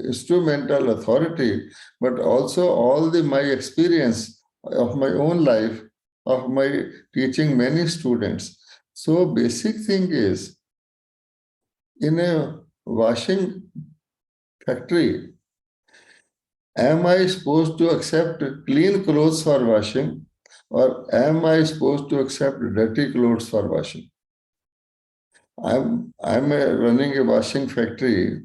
instrumental authority, but also all my experience of my own life, of my teaching many students. So basic thing is, in a washing factory, am I supposed to accept clean clothes for washing, or am I supposed to accept dirty clothes for washing? Running a washing factory.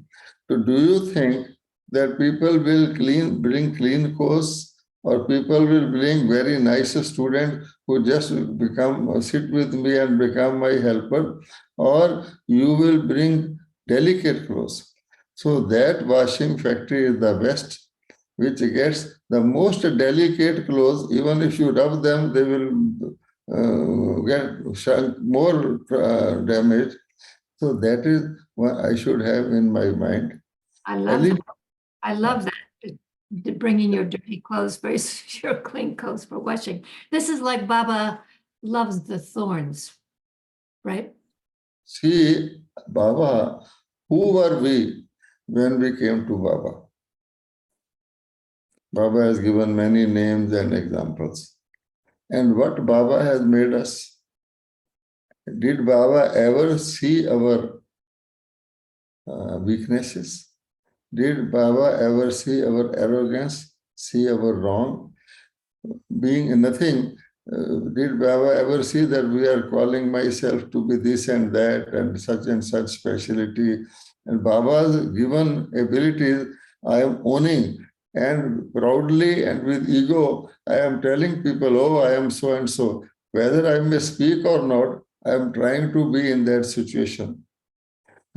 So do you think that people will bring clean clothes, or people will bring very nice student who just sit with me and become my helper, or you will bring delicate clothes? So that washing factory is the best, which gets the most delicate clothes. Even if you rub them, they will get more damage. So that is what I should have in my mind. I love that. I love that. Bringing your dirty clothes versus your clean clothes for washing. This is like Baba loves the thorns, right? See, Baba, who were we when we came to Baba? Baba has given many names and examples. And what Baba has made us? Did Baba ever see our weaknesses? Did Baba ever see our arrogance, see our wrong? Being nothing, did Baba ever see that we are calling myself to be this and that and such specialty? And Baba's given abilities I am owning, and proudly and with ego, I am telling people, oh, I am so and so. Whether I may speak or not, I am trying to be in that situation.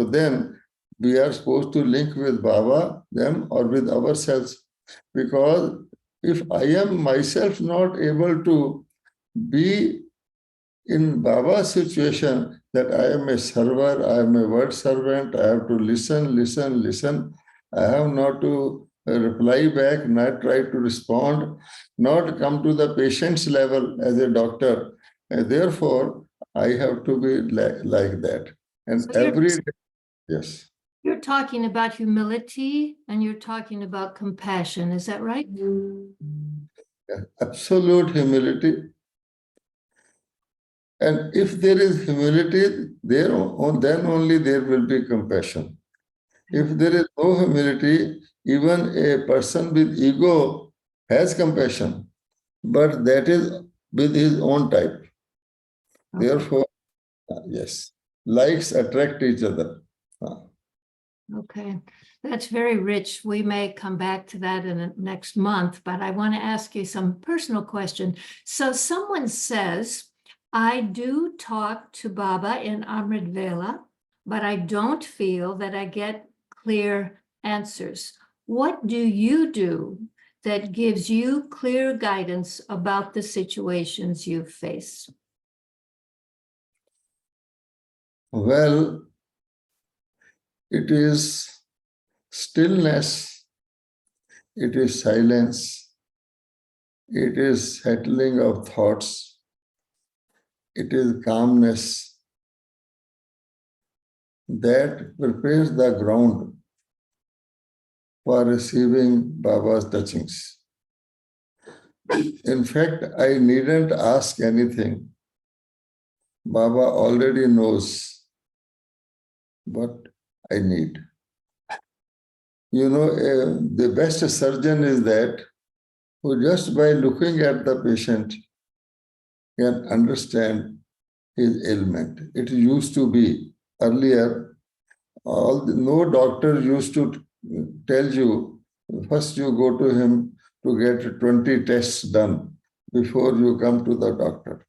So then we are supposed to link with Baba, them, or with ourselves. Because if I am myself not able to be in Baba's situation, that I am a server, I am a word servant, I have to listen. I have not to reply back, not try to respond, not come to the patient's level as a doctor. And therefore, I have to be like that. And So yes. you're talking about humility and you're talking about compassion. Is that right? Absolute humility. And if there is humility, then only there will be compassion. If there is no humility, even a person with ego has compassion, but that is with his own type. Okay. Therefore, yes, likes attract each other. Okay, that's very rich. We may come back to that in the next month, but I want to ask you some personal question. So someone says, I do talk to Baba in Amrit Vela, but I don't feel that I get clear answers. What do you do that gives you clear guidance about the situations you face? Well, it is stillness, it is silence, it is settling of thoughts, it is calmness that prepares the ground for receiving Baba's touchings. In fact, I needn't ask anything. Baba already knows what I need. You know, the best surgeon is that who just by looking at the patient can understand his ailment. It used to be earlier, no doctor used to tell you, first you go to him to get 20 tests done before you come to the doctor.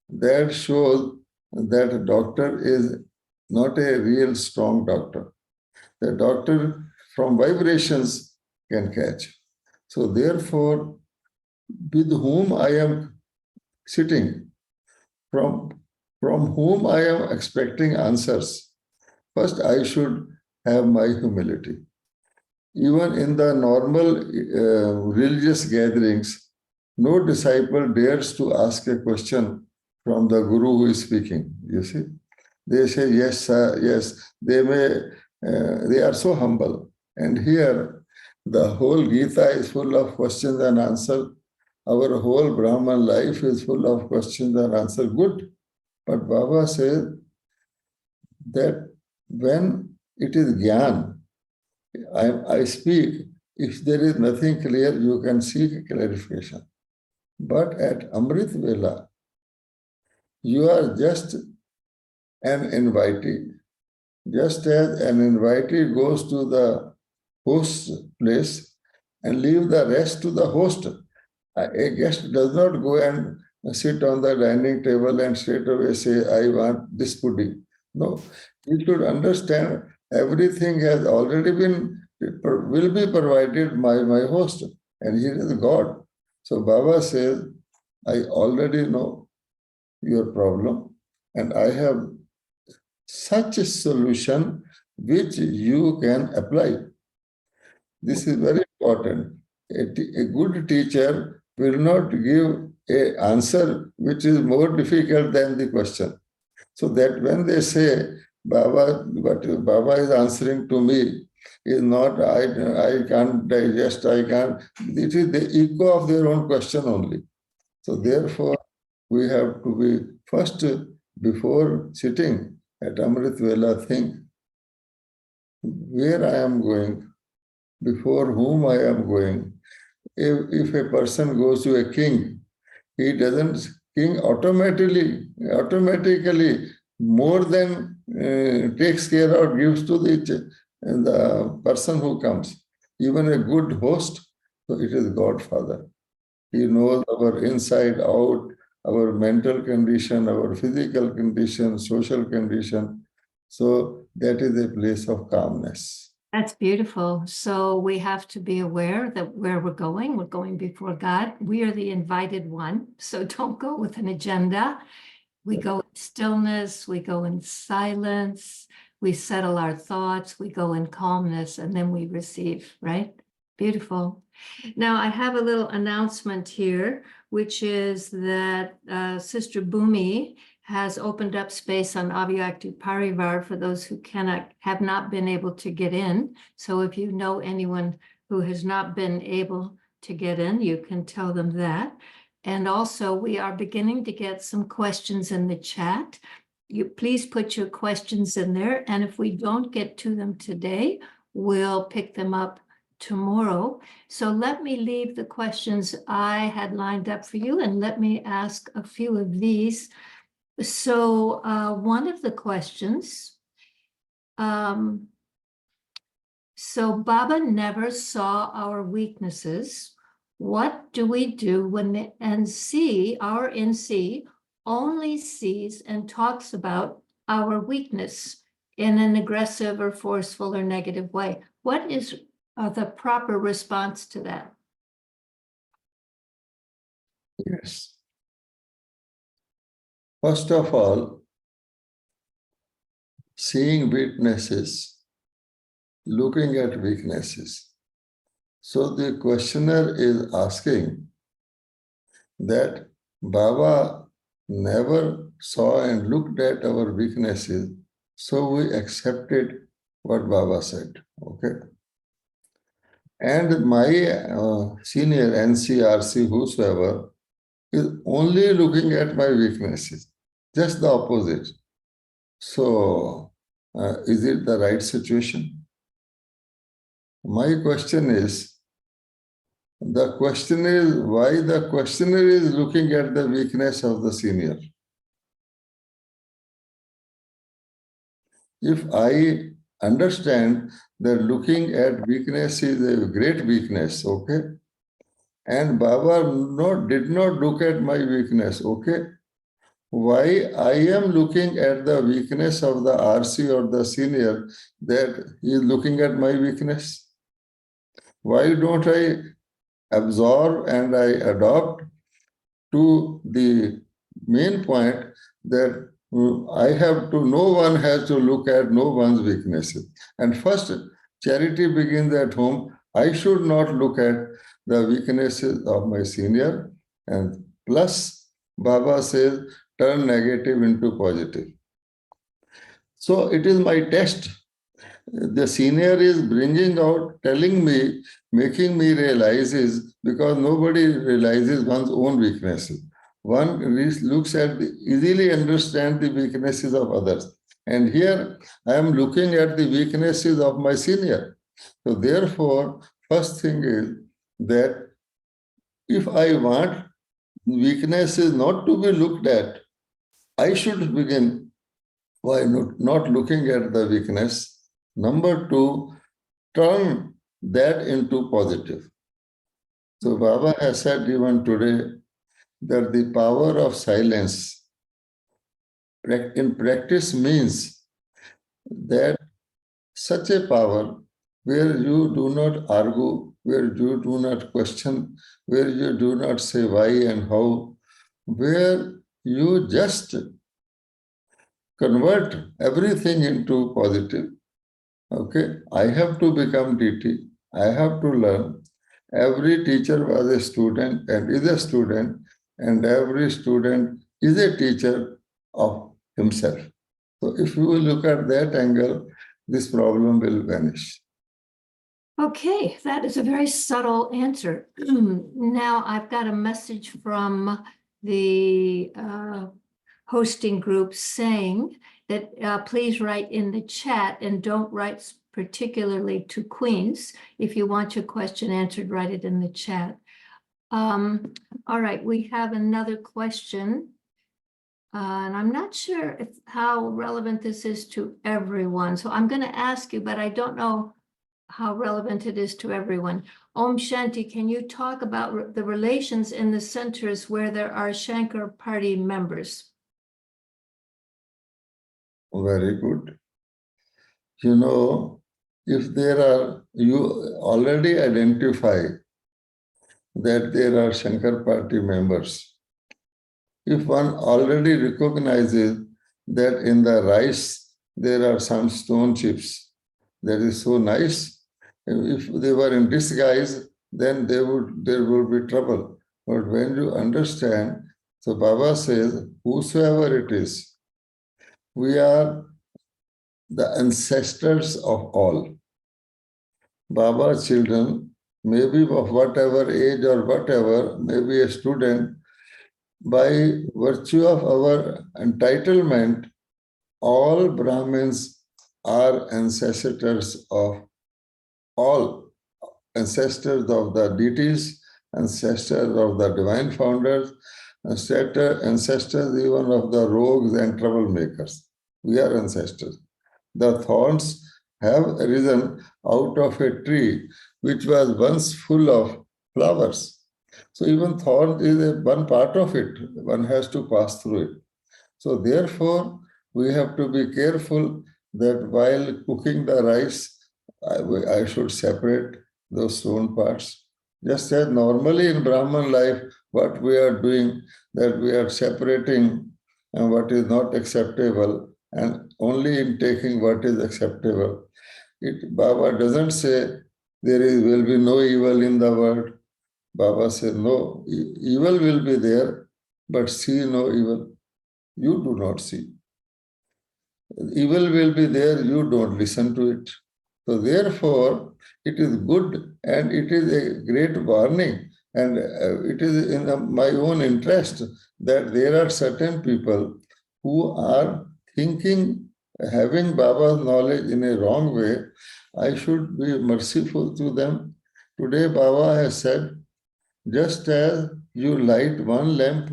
That shows that a doctor is not a real strong doctor. The doctor from vibrations can catch. So therefore, with whom I am sitting, from whom I am expecting answers, first I should have my humility. Even in the normal religious gatherings, no disciple dares to ask a question from the guru who is speaking. You see, they say yes, sir, yes. They are so humble. And here, the whole Gita is full of questions and answers. Our whole Brahman life is full of questions and answers. Good, but Baba says that when it is Gyan, I speak. If there is nothing clear, you can seek clarification. But at Amrit Vela, you are just an invitee. Just as an invitee goes to the host's place and leave the rest to the host, a guest does not go and sit on the dining table and straight away say, I want this pudding. No, you should understand everything has already been, will be provided by my host, and he is God. So Baba says, I already know your problem, and I have such a solution which you can apply. This is very important. A good teacher will not give an answer which is more difficult than the question. So that when they say, Baba, what Baba is answering to me is not, I can't digest, I can't. It is the echo of their own question only. So therefore, we have to be first, before sitting at Amrit Vela, think where I am going, before whom I am going. If a person goes to a king, he doesn't, king automatically more than takes care or gives to the person who comes. Even a good host, so it is Godfather. He knows our inside out, our mental condition, our physical condition, social condition. So that is a place of calmness. That's beautiful. So we have to be aware that where we're going before God. We are the invited one. So don't go with an agenda. We go in stillness, we go in silence, we settle our thoughts, we go in calmness, and then we receive, right? Beautiful. Now I have a little announcement here, which is that Sister Bhumi has opened up space on Avyakti Parivar for those who have not been able to get in. So if you know anyone who has not been able to get in, you can tell them that. And also we are beginning to get some questions in the chat. You please put your questions in there. And if we don't get to them today, we'll pick them up tomorrow. So let me leave the questions I had lined up for you and let me ask a few of these. So one of the questions, so Baba never saw our weaknesses. What do we do when the NC, our NC, only sees and talks about our weakness in an aggressive or forceful or negative way? What is the proper response to that? Yes. First of all, seeing weaknesses, looking at weaknesses. So the questioner is asking that Baba never saw and looked at our weaknesses, so we accepted what Baba said. Okay. And my senior NCRC, whosoever, is only looking at my weaknesses, just the opposite. So, is it the right situation? My question is, the question is why the questioner is looking at the weakness of the senior. if I understand that looking at weakness is a great weakness, okay? And Baba did not look at my weakness, okay? Why I am looking at the weakness of the RC or the senior, that he is looking at my weakness? Why don't I absorb and I adopt to the main point that I have to, no one has to look at no one's weaknesses. And first, charity begins at home. I should not look at the weaknesses of my senior. And plus, Baba says, turn negative into positive. So it is my test. The senior is bringing out, telling me, making me realize is because nobody realizes one's own weaknesses. One looks at, easily understand the weaknesses of others. And here I am looking at the weaknesses of my senior. So therefore, first thing is that if I want weaknesses not to be looked at, I should begin by not looking at the weakness. Number two, turn that into positive. So Baba has said even today that the power of silence in practice means that such a power where you do not argue, where you do not question, where you do not say why and how, where you just convert everything into positive. Okay, I have to become DT. I have to learn. Every teacher was a student and is a student, and every student is a teacher of himself. So if you look at that angle, this problem will vanish. Okay, that is a very subtle answer. Now I've got a message from the hosting group saying that please write in the chat and don't write particularly to Queens. If you want your question answered, write it in the chat. All right, we have another question. And I'm not sure how relevant this is to everyone. So I'm going to ask you, but I don't know how relevant it is to everyone. Om Shanti, can you talk about the relations in the centers where there are Shankar party members? Very good. You know, if there are, you already identify that there are Shankar party members. If one already recognizes that in the rice there are some stone chips, that is so nice. If they were in disguise, then there would be trouble. But when you understand, so Baba says, whosoever it is, we are the ancestors of all. Baba's children, maybe of whatever age or whatever, maybe a student, by virtue of our entitlement, all Brahmins are ancestors of all, ancestors of the deities, ancestors of the divine founders, ancestors even of the rogues and troublemakers. We are ancestors. The thorns have arisen out of a tree which was once full of flowers. So even thorn is one part of it. One has to pass through it. So therefore, we have to be careful that while cooking the rice, I should separate those stone parts. Just as normally in Brahman life, what we are doing, that we are separating what is not acceptable and only in taking what is acceptable. Baba doesn't say there will be no evil in the world. Baba said, no, evil will be there, but see no evil. You do not see. Evil will be there, you don't listen to it. So therefore, it is good and it is a great warning, and it is in my own interest that there are certain people who are thinking, having Baba's knowledge in a wrong way. I should be merciful to them. Today Baba has said, just as you light one lamp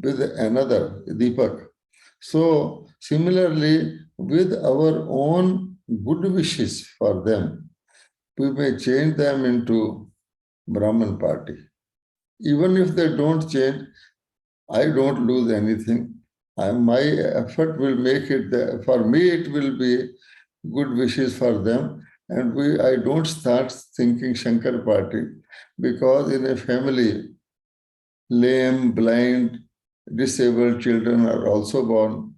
with another, Deepak, so similarly, with our own good wishes for them, we may change them into Brahman party. Even if they don't change, I don't lose anything. My effort will make it, for me it will be good wishes for them. And I don't start thinking Shankar party, because in a family, lame, blind, disabled children are also born.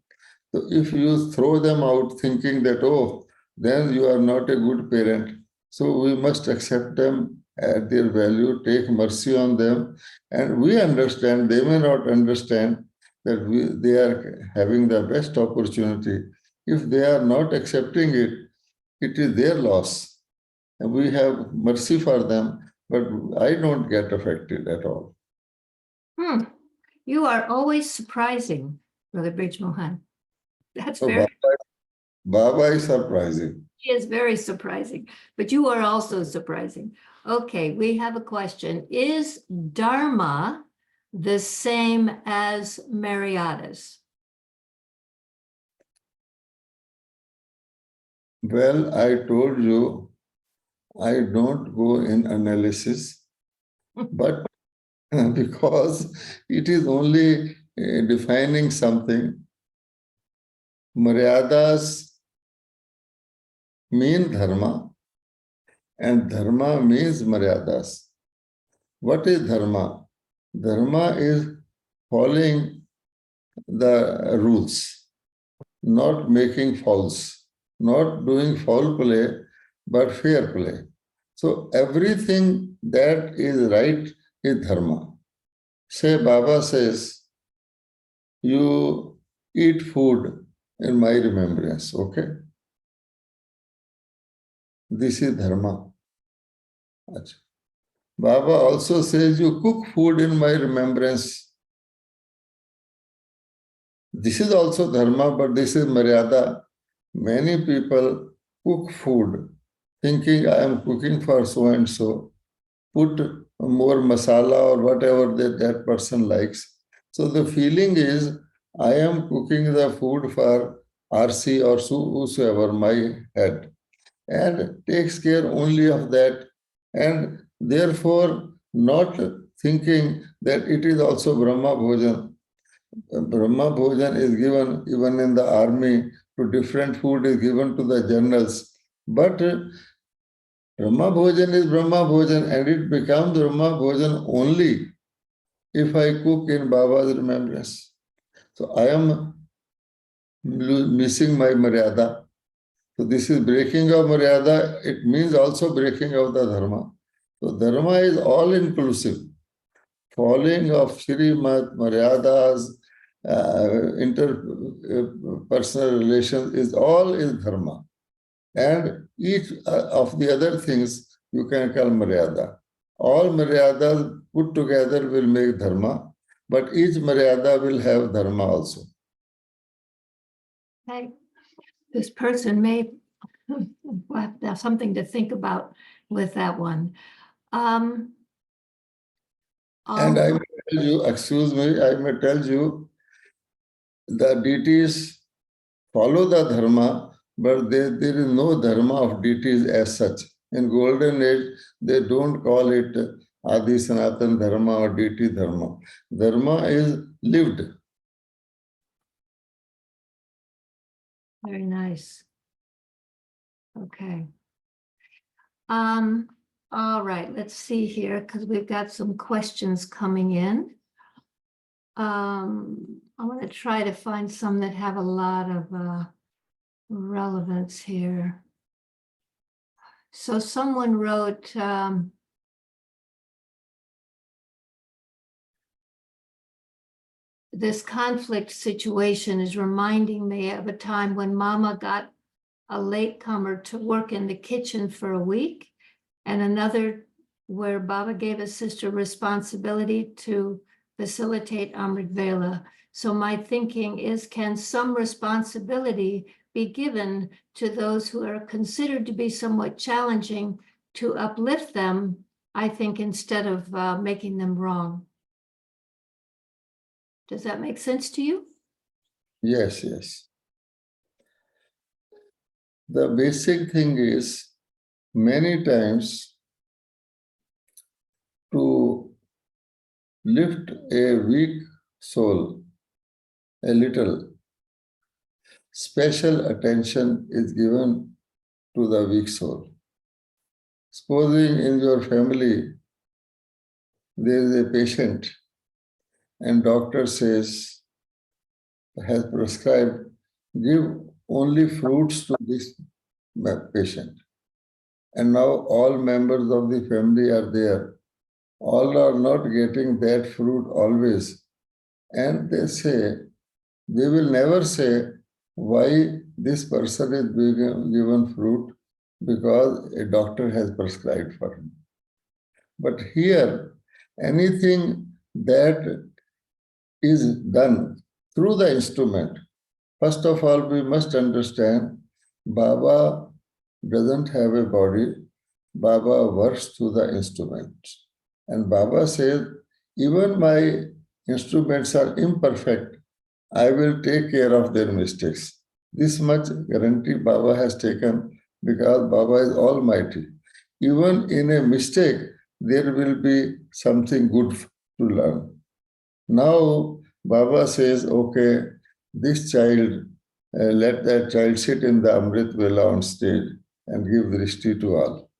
So if you throw them out thinking that, oh, then you are not a good parent. So we must accept them at their value, take mercy on them. And we understand, they may not understand that they are having the best opportunity. If they are not accepting it, it is their loss. And we have mercy for them, but I don't get affected at all. You are always surprising, Brother Brij Mohan. That's So very, Baba is surprising. he is very surprising, but you are also surprising. Okay, we have a question. Is Dharma the same as Maryadas? Well, I told you, I don't go in analysis, but because it is only defining something. Maryadas mean dharma, and dharma means maryadas. What is dharma? Dharma is following the rules, not making fouls, not doing foul play, but fair play. So everything that is right is dharma. Say Baba says, you eat food in my remembrance, okay? This is dharma. Achha. Baba also says you cook food in my remembrance. This is also dharma, but this is maryada. Many people cook food thinking I am cooking for so and so, put more masala or whatever that person likes. So the feeling is I am cooking the food for RC or whosoever, my head, and takes care only of that, and therefore not thinking that it is also Brahma Bhojan. Brahma Bhojan is given even in the army, to different food is given to the generals. But Brahma Bhojan is Brahma Bhojan, and it becomes Brahma Bhojan only if I cook in Baba's remembrance. So I am missing my Maryada. So this is breaking of Maryada. It means also breaking of the Dharma. So Dharma is all inclusive. Following of Shrimad, Maryadas, interpersonal relations is all is Dharma. And each of the other things you can call Maryada. All Maryadas put together will make Dharma, but each Maryada will have Dharma also. Okay. This person may have something to think about with that one. And I may tell you, excuse me, I may tell you, the deities follow the dharma, but there is no dharma of deities as such. In golden age, they don't call it Adi Sanatan Dharma or deity dharma. Dharma is lived. Very nice. Okay. All right, let's see here, because we've got some questions coming in. I want to try to find some that have a lot of relevance here. So someone wrote, this conflict situation is reminding me of a time when Mama got a latecomer to work in the kitchen for a week, and another where Baba gave his sister responsibility to facilitate Amrit Vela. So my thinking is, can some responsibility be given to those who are considered to be somewhat challenging to uplift them, I think, instead of making them wrong? Does that make sense to you? Yes, yes. The basic thing is many times to lift a weak soul a little, special attention is given to the weak soul. Supposing in your family there is a patient and doctor says, has prescribed, give only fruits to this patient. And now all members of the family are there. All are not getting that fruit always. And they will never say why this person is being given fruit because a doctor has prescribed for him. But here, anything that is done through the instrument, first of all, we must understand Baba doesn't have a body. Baba works through the instruments. And Baba says, even my instruments are imperfect. I will take care of their mistakes. This much guarantee Baba has taken because Baba is almighty. Even in a mistake, there will be something good to learn. Now, Baba says, okay, this child, let that child sit in the Amrit Vela on stage and give drishti to all.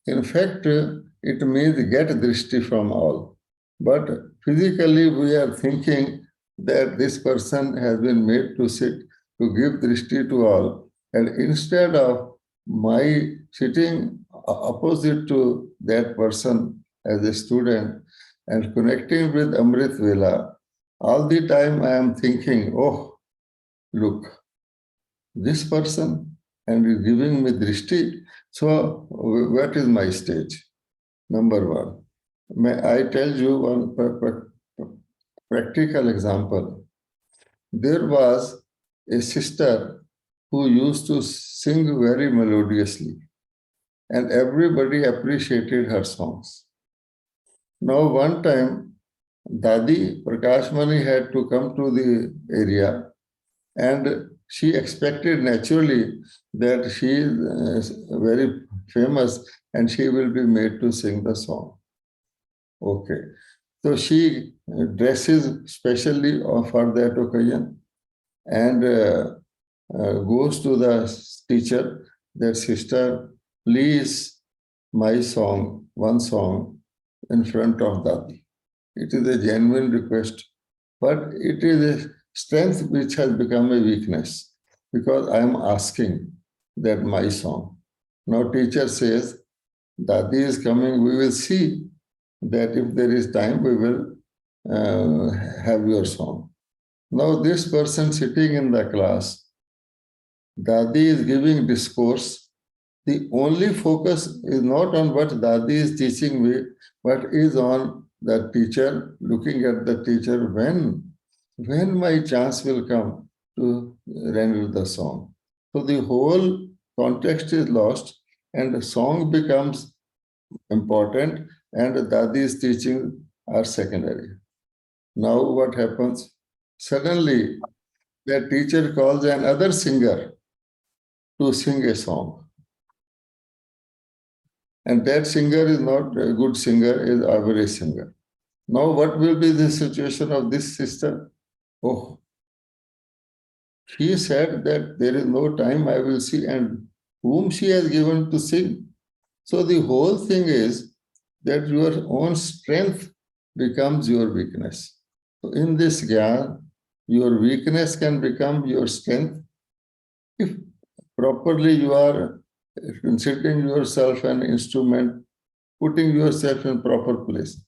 In fact, it means get drishti from all. But physically, we are thinking that this person has been made to sit to give drishti to all. And instead of my sitting opposite to that person as a student and connecting with Amrit Vela, all the time I am thinking, oh, look, this person and is giving me drishti. So what is my stage? Number one. May I tell you one practical example? There was a sister who used to sing very melodiously, and everybody appreciated her songs. Now, one time, Dadi Prakashmani had to come to the area, and she expected naturally that she is very famous and she will be made to sing the song. Okay. So she dresses specially for that occasion and goes to the teacher, that sister, please my song, one song in front of Dadi. It is a genuine request, but it is a strength which has become a weakness because I am asking that my song. Now teacher says, Dadi is coming, we will see that if there is time, we will have your song. Now this person sitting in the class, Dadi is giving discourse. The only focus is not on what Dadi is teaching me, but is on the teacher, looking at the teacher, when my chance will come to render the song. So the whole context is lost and the song becomes important and Dadi's teaching are secondary. Now what happens? Suddenly, the teacher calls another singer to sing a song. And that singer is not a good singer, is average singer. Now what will be the situation of this sister? Oh, she said that there is no time I will see, and whom she has given to sing. So the whole thing is that your own strength becomes your weakness. So in this Gyan, your weakness can become your strength if properly you are considering yourself an instrument, putting yourself in proper place.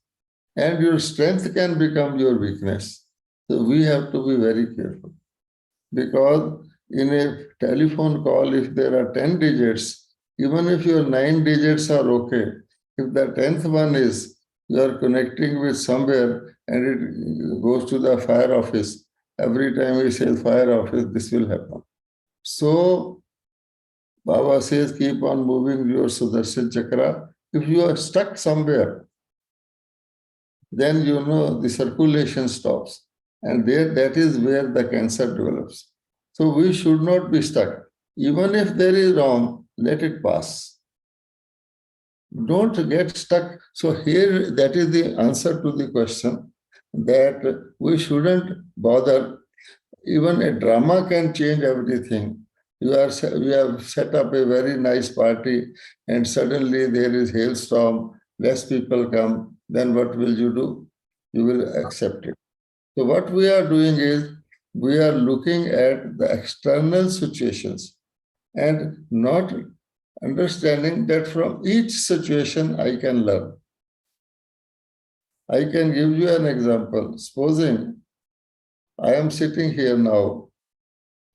And your strength can become your weakness. So we have to be very careful. Because in a telephone call, if there are 10 digits, even if your 9 digits are okay, if the 10th one is you are connecting with somewhere and it goes to the fire office, every time we say fire office, this will happen. So Baba says, keep on moving your Sudarshan Chakra. If you are stuck somewhere, then you know the circulation stops. And there, that is where the cancer develops. So we should not be stuck. Even if there is wrong, let it pass. Don't get stuck. So here, that is the answer to the question, that we shouldn't bother. Even a drama can change everything. You have set up a very nice party, and suddenly there is hailstorm, less people come, then what will you do? You will accept it. So what we are doing is, we are looking at the external situations and not understanding that from each situation I can learn. I can give you an example. Supposing I am sitting here now,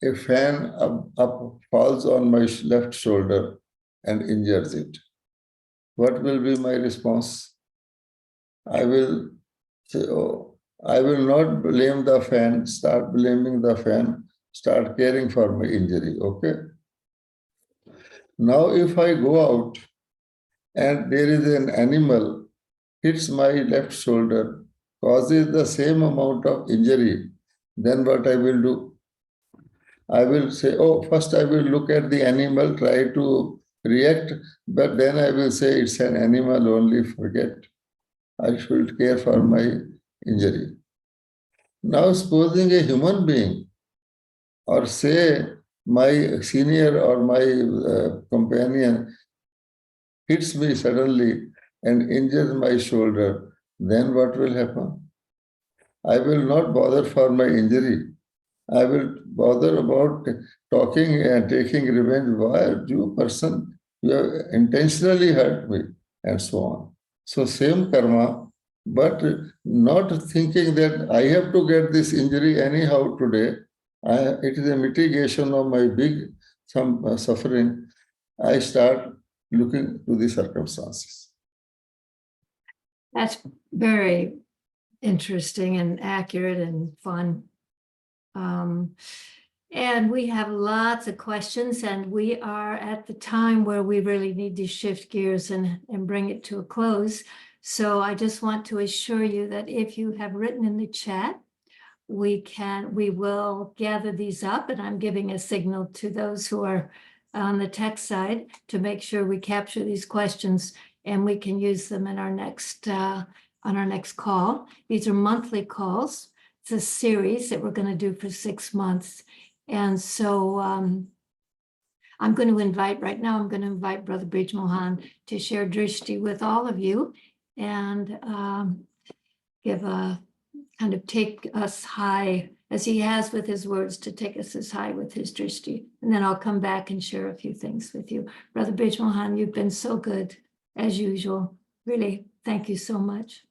a fan up falls on my left shoulder and injures it. What will be my response? I will say, oh, I will not blame the fan, start blaming the fan, start caring for my injury, okay? Now, if I go out and there is an animal hits my left shoulder, causes the same amount of injury, then what I will do? I will say, oh, first I will look at the animal, try to react, but then I will say it's an animal only, forget. I should care for my injury. Now, supposing a human being, or say my senior or my companion hits me suddenly and injures my shoulder, then what will happen? I will not bother for my injury. I will bother about talking and taking revenge. Why, you person, you have intentionally hurt me, and so on. So same karma, but not thinking that I have to get this injury anyhow today. It is a mitigation of my big some suffering. I start looking to the circumstances. That's very interesting and accurate and fun. And we have lots of questions, and we are at the time where we really need to shift gears and bring it to a close. So I just want to assure you that if you have written in the chat, we will gather these up, and I'm giving a signal to those who are on the text side to make sure we capture these questions, and we can use them in our next on our next call. These are monthly calls. It's a series that we're going to do for 6 months. And so I'm going to invite Brother Brij Mohan to share drishti with all of you, and give a kind of take us high, as he has with his words, to take us as high with his drishti. And then I'll come back and share a few things with you. Brother Brij Mohan, you've been so good, as usual. Really, thank you so much.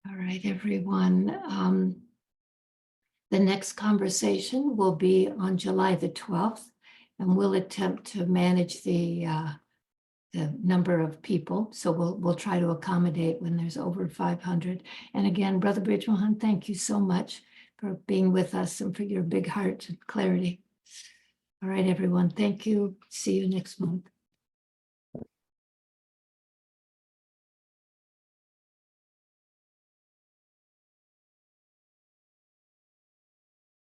All right, everyone. The next conversation will be on July the 12th, and we'll attempt to manage the number of people. So we'll try to accommodate when there's over 500. And again, Brother Brij Mohan, thank you so much for being with us and for your big heart and clarity. All right, everyone. Thank you. See you next month.